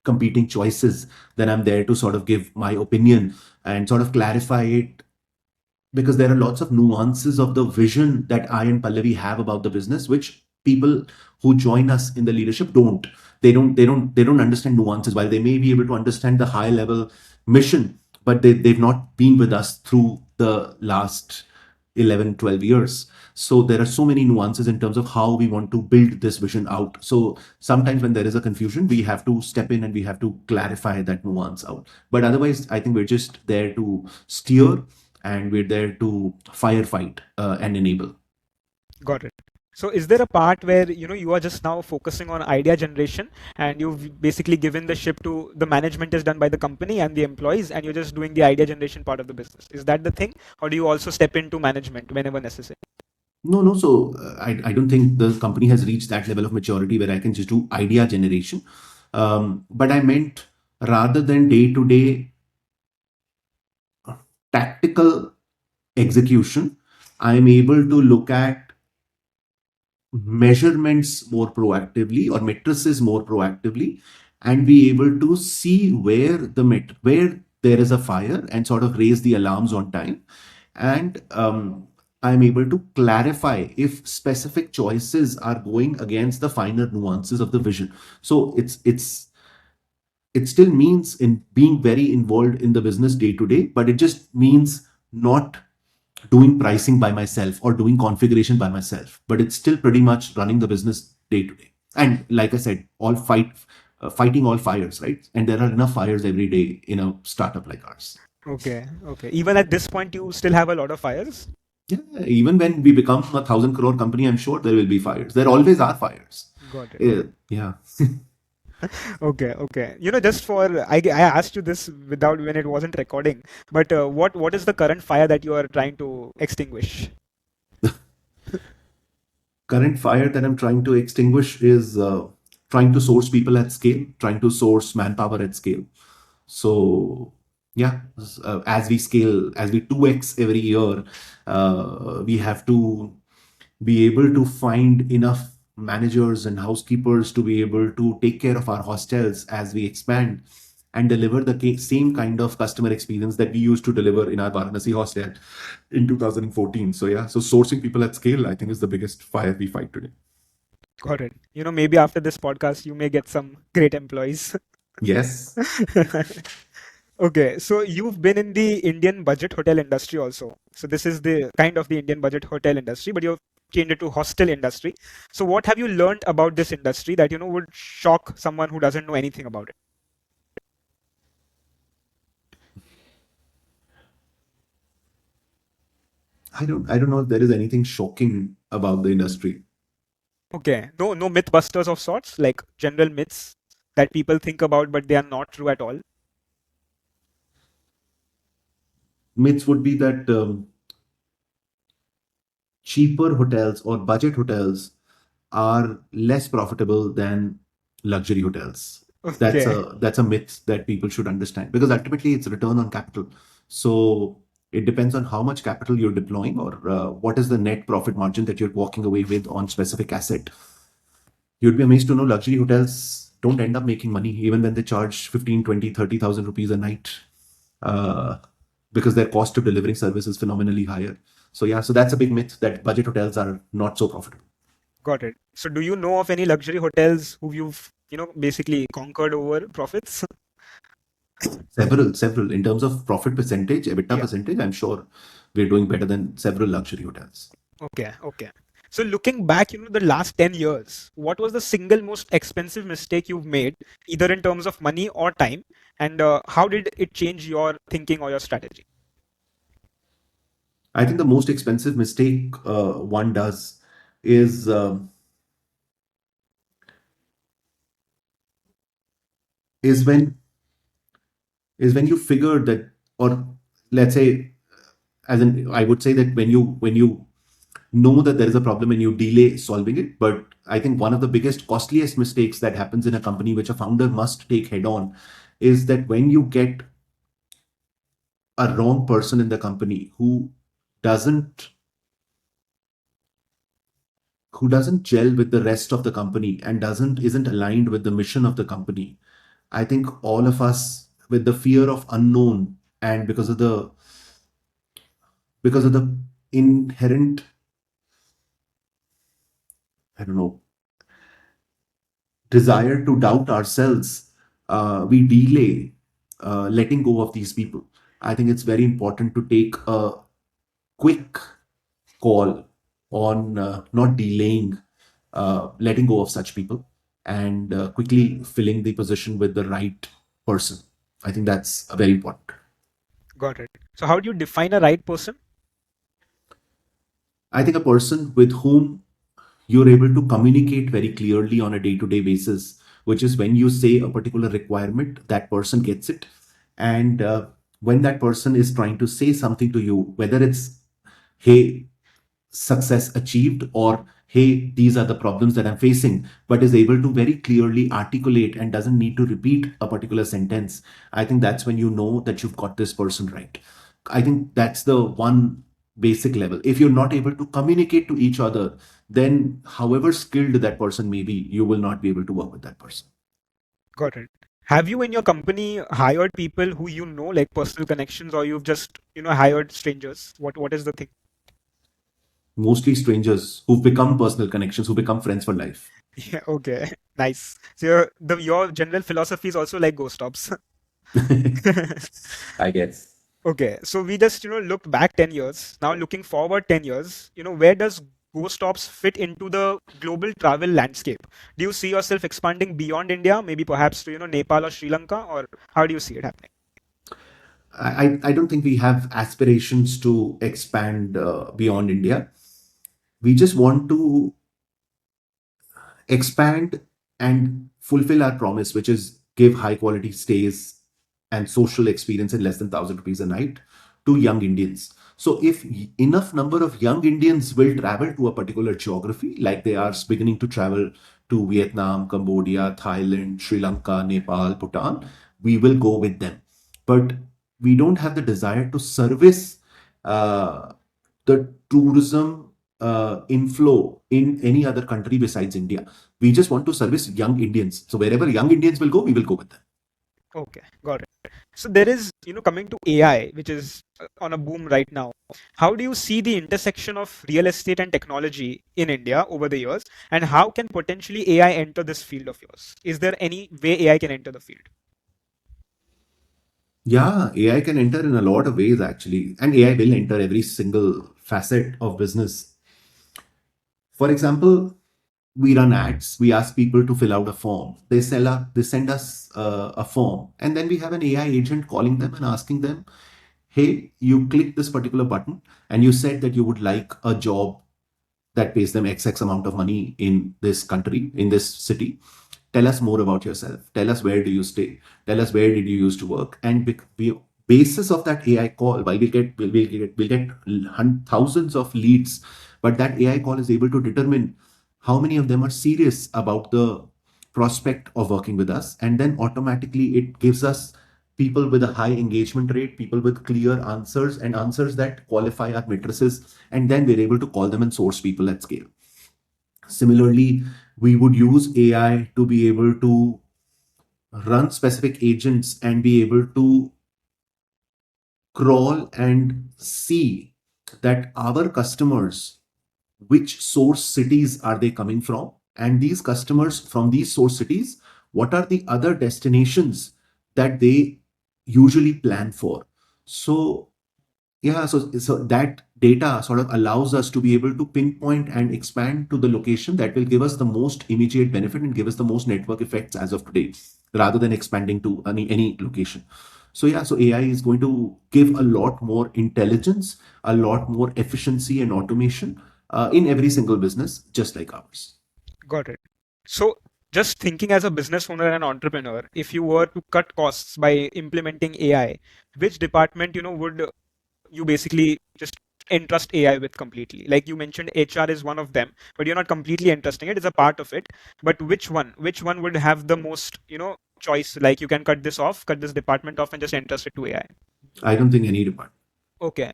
competing choices. Then I'm there to sort of give my opinion and sort of clarify it because there are lots of nuances of the vision that I and Pallavi have about the business, which people who join us in the leadership don't. They don't understand nuances. While they may be able to understand the high level mission, but they've not been with us through the last 11, 12 years. So there are so many nuances in terms of how we want to build this vision out. So sometimes when there is a confusion, we have to step in and we have to clarify that nuance out. But otherwise, I think we're just there to steer, and we're there to firefight and enable. Got it. So is there a part where you are just now focusing on idea generation and you've basically given the ship to the management is done by the company and the employees and you're just doing the idea generation part of the business? Is that the thing? Or do you also step into management whenever necessary? No, no. So I don't think the company has reached that level of maturity where I can just do idea generation. But I meant rather than day to day tactical execution, I am able to look at measurements more proactively or matrices more proactively and be able to see where there is a fire and sort of raise the alarms on time. And I'm able to clarify if specific choices are going against the finer nuances of the vision. So it still means in being very involved in the business day to day, but it just means not doing pricing by myself or doing configuration by myself, but it's still pretty much running the business day to day. And like I said, fighting all fires, right? And there are enough fires every day in a startup like ours. Okay, okay. Even at this point, you still have a lot of fires? Yeah, even when we become a 1,000 crore company, I'm sure there will be fires. There always are fires. Got it. Yeah. Okay, okay. Just I asked you this without when it wasn't recording, but what is the current fire that you are trying to extinguish? Current fire that I'm trying to extinguish is trying to source people at scale, trying to source manpower at scale. So yeah, as we scale, as we 2x every year, we have to be able to find enough managers and housekeepers to be able to take care of our hostels as we expand and deliver the same kind of customer experience that we used to deliver in our Varanasi hostel in 2014. So yeah, so sourcing people at scale, I think, is the biggest fire we fight today. Got it. Maybe after this podcast, you may get some great employees. Yes. Okay, so you've been in the Indian budget hotel industry also. So this is the kind of the Indian budget hotel industry, but you've changed it to hostel industry. So what have you learned about this industry that would shock someone who doesn't know anything about it? I don't know if there is anything shocking about the industry. Okay, no mythbusters of sorts, like general myths that people think about, but they are not true at all. Myths would be that cheaper hotels or budget hotels are less profitable than luxury hotels. Okay, That's a myth that people should understand, because ultimately it's return on capital. So it depends on how much capital you're deploying, or what is the net profit margin that you're walking away with on specific asset. You'd be amazed to know luxury hotels don't end up making money even when they charge 15, 20, 30,000 rupees a night, uh, because their cost of delivering service is phenomenally higher. So yeah, so that's a big myth that budget hotels are not so profitable. got it. So do you know of any luxury hotels who you've basically conquered over profits? Several. In terms of profit percentage, EBITDA Yeah. percentage, I'm sure we're doing better than several luxury hotels. Okay, okay. So looking back, the last 10 years, what was the single most expensive mistake you've made, either in terms of money or time, and how did it change your thinking or your strategy? I think the most expensive mistake one does is is when you figure that, or let's say, as in, I would say that when you know that there is a problem and you delay solving it. But I think one of the biggest, costliest mistakes that happens in a company, which a founder must take head on, is that when you get a wrong person in the company doesn't who doesn't gel with the rest of the company and doesn't isn't aligned with the mission of the company. I think all of us, with the fear of unknown and because of the because of the inherent, I don't know, desire to doubt ourselves, we delay letting go of these people. I think it's very important to take a quick call on not delaying letting go of such people and quickly filling the position with the right person. I think that's very important. Got it. So how do you define a right person? I think a person with whom you're able to communicate very clearly on a day to day basis, which is when you say a particular requirement, that person gets it. And when that person is trying to say something to you, whether it's, hey, success achieved, or hey, these are the problems that I'm facing, but is able to very clearly articulate and doesn't need to repeat a particular sentence, I think that's when you know that you've got this person right. I think that's the one basic level. If you're not able to communicate to each other, then however skilled that person may be, you will not be able to work with that person. Got it. Have you in your company hired people who you know, like personal connections, or you've just, hired strangers? What is the thing? Mostly strangers who've become personal connections, who become friends for life. Yeah, okay. Nice. So your general philosophy is also like GoStops. I guess. Okay, so we just, looked back 10 years. Now looking forward 10 years, where does GoStops fit into the global travel landscape? Do you see yourself expanding beyond India, maybe perhaps to, Nepal or Sri Lanka, or how do you see it happening? I don't think we have aspirations to expand beyond India. We just want to expand and fulfill our promise, which is give high quality stays and social experience in less than 1,000 rupees a night to young Indians. So, if enough number of young Indians will travel to a particular geography, like they are beginning to travel to Vietnam, Cambodia, Thailand, Sri Lanka, Nepal, Bhutan, we will go with them. But we don't have the desire to service the tourism inflow in any other country besides India. We just want to service young Indians. So wherever young Indians will go, we will go with them. Okay, got it. So there is, coming to AI, which is on a boom right now. How do you see the intersection of real estate and technology in India over the years? And how can potentially AI enter this field of yours? Is there any way AI can enter the field? Yeah, AI can enter in a lot of ways actually, and AI will enter every single facet of business. For example, we run ads. We ask people to fill out a form. They send us a form, and then we have an AI agent calling them and asking them, "Hey, you click this particular button, and you said that you would like a job that pays them X amount of money in this country, in this city. Tell us more about yourself. Tell us where do you stay. Tell us where did you used to work." And basis of that AI call, while we'll get thousands of leads, but that AI call is able to determine how many of them are serious about the prospect of working with us, and then automatically it gives us people with a high engagement rate, people with clear answers and answers that qualify our matrices, and then we're able to call them and source people at scale. Similarly, we would use AI to be able to run specific agents and be able to crawl and see that our customers, which source cities are they coming from, and these customers from these source cities, what are the other destinations that they usually plan for. So yeah, so that data sort of allows us to be able to pinpoint and expand to the location that will give us the most immediate benefit and give us the most network effects as of today, rather than expanding to any location. So yeah, so AI is going to give a lot more intelligence, a lot more efficiency and automation in every single business, just like ours. Got it. So just thinking as a business owner and entrepreneur, if you were to cut costs by implementing AI, which department, would you basically just entrust AI with completely? Like you mentioned, HR is one of them, but you're not completely entrusting it; it's a part of it. But which one? Which one would have the most, choice? Like you can cut this off, cut this department off, and just entrust it to AI. I don't think any department. Okay.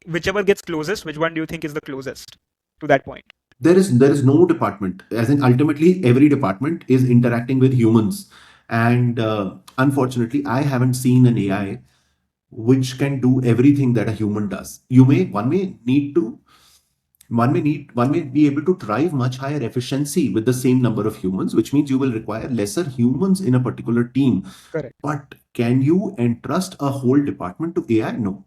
Whichever gets closest, which one do you think is the closest to that point? There is no department, as in ultimately every department is interacting with humans, and unfortunately I haven't seen an AI which can do everything that a human does. One may be able to drive much higher efficiency with the same number of humans, which means you will require lesser humans in a particular team. Correct. But can you entrust a whole department to AI? No.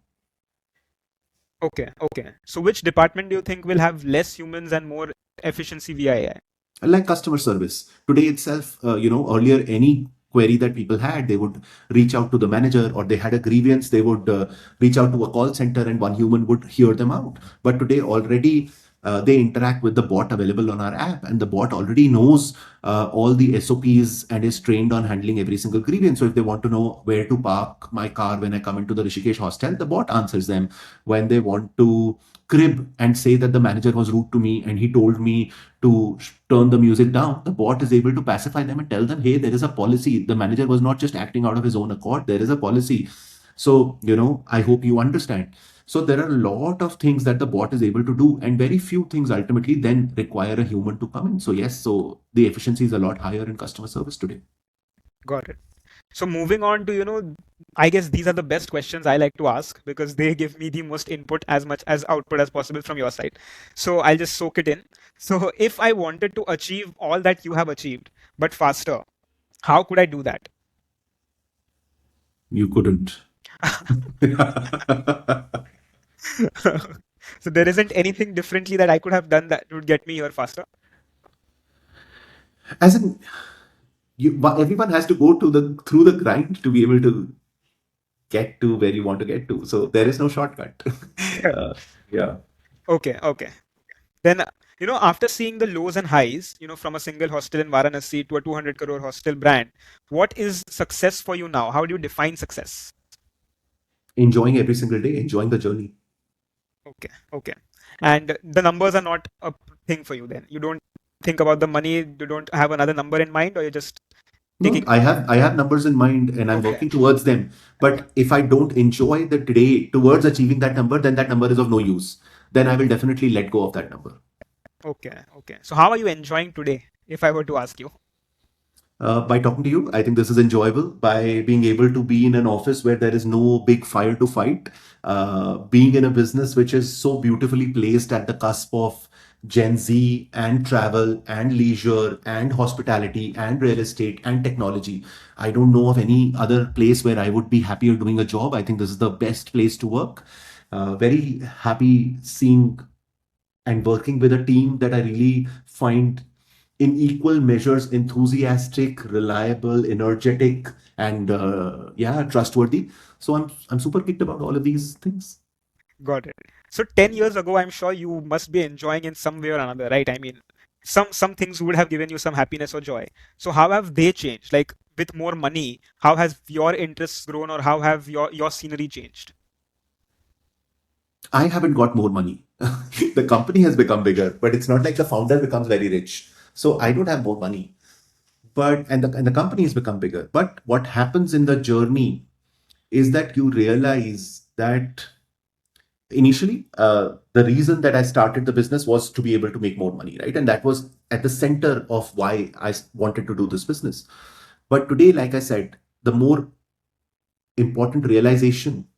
Okay, okay. So which department do you think will have less humans and more efficiency via AI? Like customer service today itself, earlier any query that people had, they would reach out to the manager, or they had a grievance, they would reach out to a call center and one human would hear them out. But today already they interact with the bot available on our app, and the bot already knows all the SOPs and is trained on handling every single grievance. So if they want to know where to park my car when I come into the Rishikesh hostel, the bot answers them. When they want to crib and say that the manager was rude to me and he told me to turn the music down, the bot is able to pacify them and tell them, hey, there is a policy. The manager was not just acting out of his own accord. There is a policy. So, I hope you understand. So there are a lot of things that the bot is able to do, and very few things ultimately then require a human to come in. So yes, so the efficiency is a lot higher in customer service today. Got it. So moving on to, I guess these are the best questions I like to ask because they give me the most input as much as output as possible from your side. So I'll just soak it in. So if I wanted to achieve all that you have achieved, but faster, how could I do that? You couldn't. So there isn't anything differently that I could have done that would get me here faster. As in, everyone has to go through the grind to be able to get to where you want to get to. So there is no shortcut. uh, yeah. Okay, okay. Then, after seeing the lows and highs, from a single hostel in Varanasi to a 200 crore hostel brand, what is success for you now? How do you define success? Enjoying every single day, enjoying the journey. Okay, okay. And the numbers are not a thing for you then. You don't think about the money, you don't have another number in mind, or you're just No, taking. I have numbers in mind and I'm Okay, working towards them. But if I don't enjoy the day towards achieving that number, then that number is of no use. Then I will definitely let go of that number. okay, okay. So how are you enjoying today, if I were to ask you? By talking to you, I think this is enjoyable. By being able to be in an office where there is no big fire to fight, being in a business which is so beautifully placed at the cusp of Gen Z and travel and leisure and hospitality and real estate and technology. I don't know of any other place where I would be happier doing a job. I think this is the best place to work. Very happy seeing and working with a team that I really find in equal measures enthusiastic, reliable, energetic, and yeah, trustworthy. So I'm super kicked about all of these things. Got it. So 10 years ago, I'm sure you must be enjoying in some way or another, right? I mean, some things would have given you some happiness or joy. So how have they changed? Like with more money, how has your interests grown or how have your scenery changed? I haven't got more money. The company has become bigger, but it's not like the founder becomes very rich. So I don't have more money. But and the company has become bigger. But what happens in the journey is that you realize that initially the reason that I started the business was to be able to make more money, right? And that was at the center of why I wanted to do this business. But today, like I said, the more important realization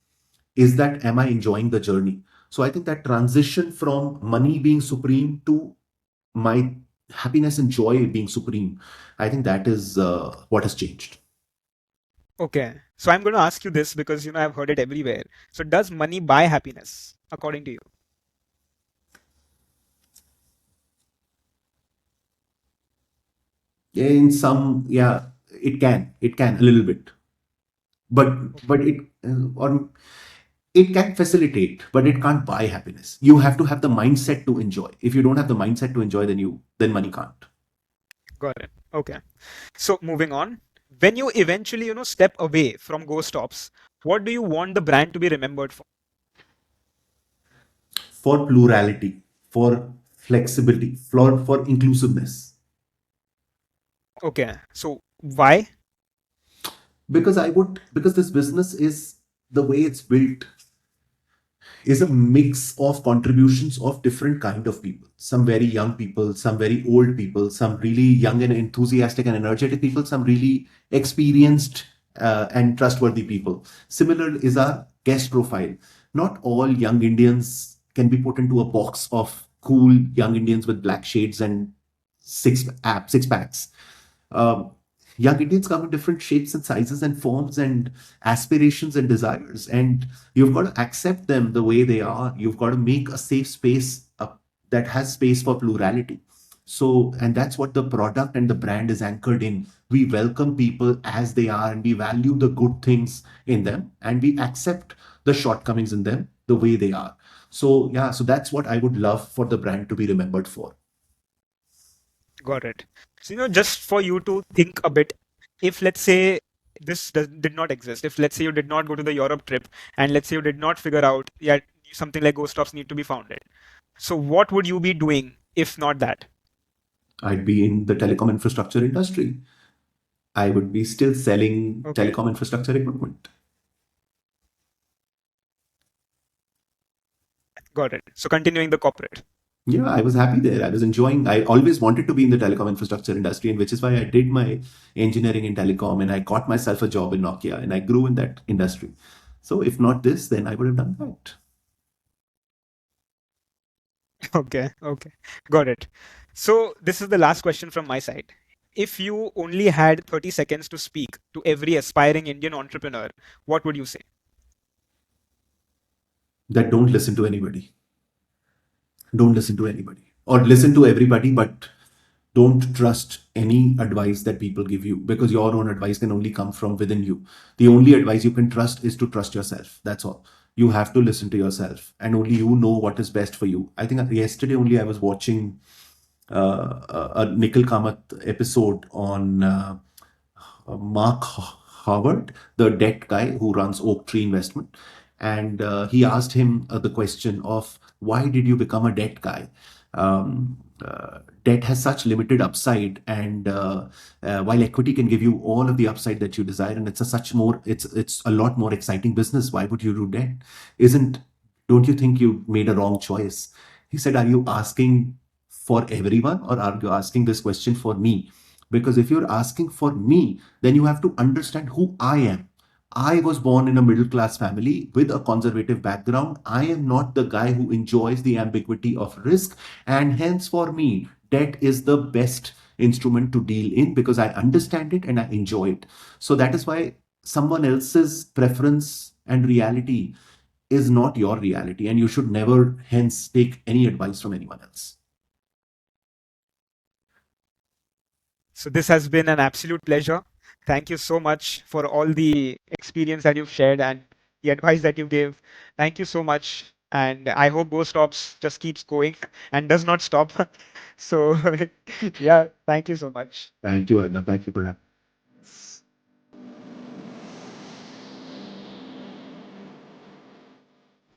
is that am I enjoying the journey? So I think that transition from money being supreme to my happiness and joy being supreme, I think that is what has changed. Okay. So I'm going to ask you this because I've heard it everywhere. So does money buy happiness according to you? In some, yeah, it can a little bit, but or it can facilitate, but it can't buy happiness. You have to have the mindset to enjoy. If you don't have the mindset to enjoy, then money can't. Got it. Okay. So moving on, when you eventually, step away from GoStops, what do you want the brand to be remembered for? For plurality, for flexibility, for inclusiveness. Okay. So why? Because this business is the way it's built is a mix of contributions of different kind of people, some very young people, some very old people, some really young and enthusiastic and energetic people, some really experienced and trustworthy people. Similar is our guest profile. Not all young Indians can be put into a box of cool young Indians with black shades and six packs. Um, Young Indians come in different shapes and sizes and forms and aspirations and desires, and you've got to accept them the way they are. You've got to make a safe space that has space for plurality. So, and that's what the product and the brand is anchored in. We welcome people as they are, and we value the good things in them, and we accept the shortcomings in them the way they are. So, yeah, so that's what I would love for the brand to be remembered for. Got it. So, just for you to think a bit, if let's say did not exist, if let's say you did not go to the Europe trip, and let's say you did not figure out, yeah, something like GoStops need to be founded. So, what would you be doing if not that? I'd be in the telecom infrastructure industry. I would be still selling Okay, telecom infrastructure equipment. got it. So, continuing the corporate. Yeah, I was happy there. I was enjoying. I always wanted to be in the telecom infrastructure industry, and which is why I did my engineering in telecom, and I got myself a job in Nokia, and I grew in that industry. So if not this, then I would have done that. Okay, okay, got it. So, this is the last question from my side. If you only had 30 seconds to speak to every aspiring Indian entrepreneur, what would you say? That don't listen to anybody. Don't listen to anybody, or listen to everybody, but don't trust any advice that people give you, because your own advice can only come from within you. The only advice you can trust is to trust yourself. That's all. You have to listen to yourself, and only you know what is best for you. I think yesterday only I was watching a Nikhil Kamath episode on Mark Howard, the debt guy who runs Oak Tree Investment. And he asked him the question of, why did you become a debt guy? Debt has such limited upside, and while equity can give you all of the upside that you desire, and it's a lot more exciting business. Why would you do debt? Isn't Don't you think you made a wrong choice? He said, are you asking for everyone, or are you asking this question for me? Because if you're asking for me, then you have to understand who I am. I was born in a middle class family with a conservative background. I am not the guy who enjoys the ambiguity of risk. And hence, for me, debt is the best instrument to deal in, because I understand it and I enjoy it. So that is why someone else's preference and reality is not your reality. And you should never, hence, take any advice from anyone else. So this has been an absolute pleasure. Thank you so much for all the experience that you've shared and the advice that you gave. Thank you so much. And I hope GoStops just keeps going and does not stop. So yeah, thank you so much. Thank you, Arnav. Thank you for having me.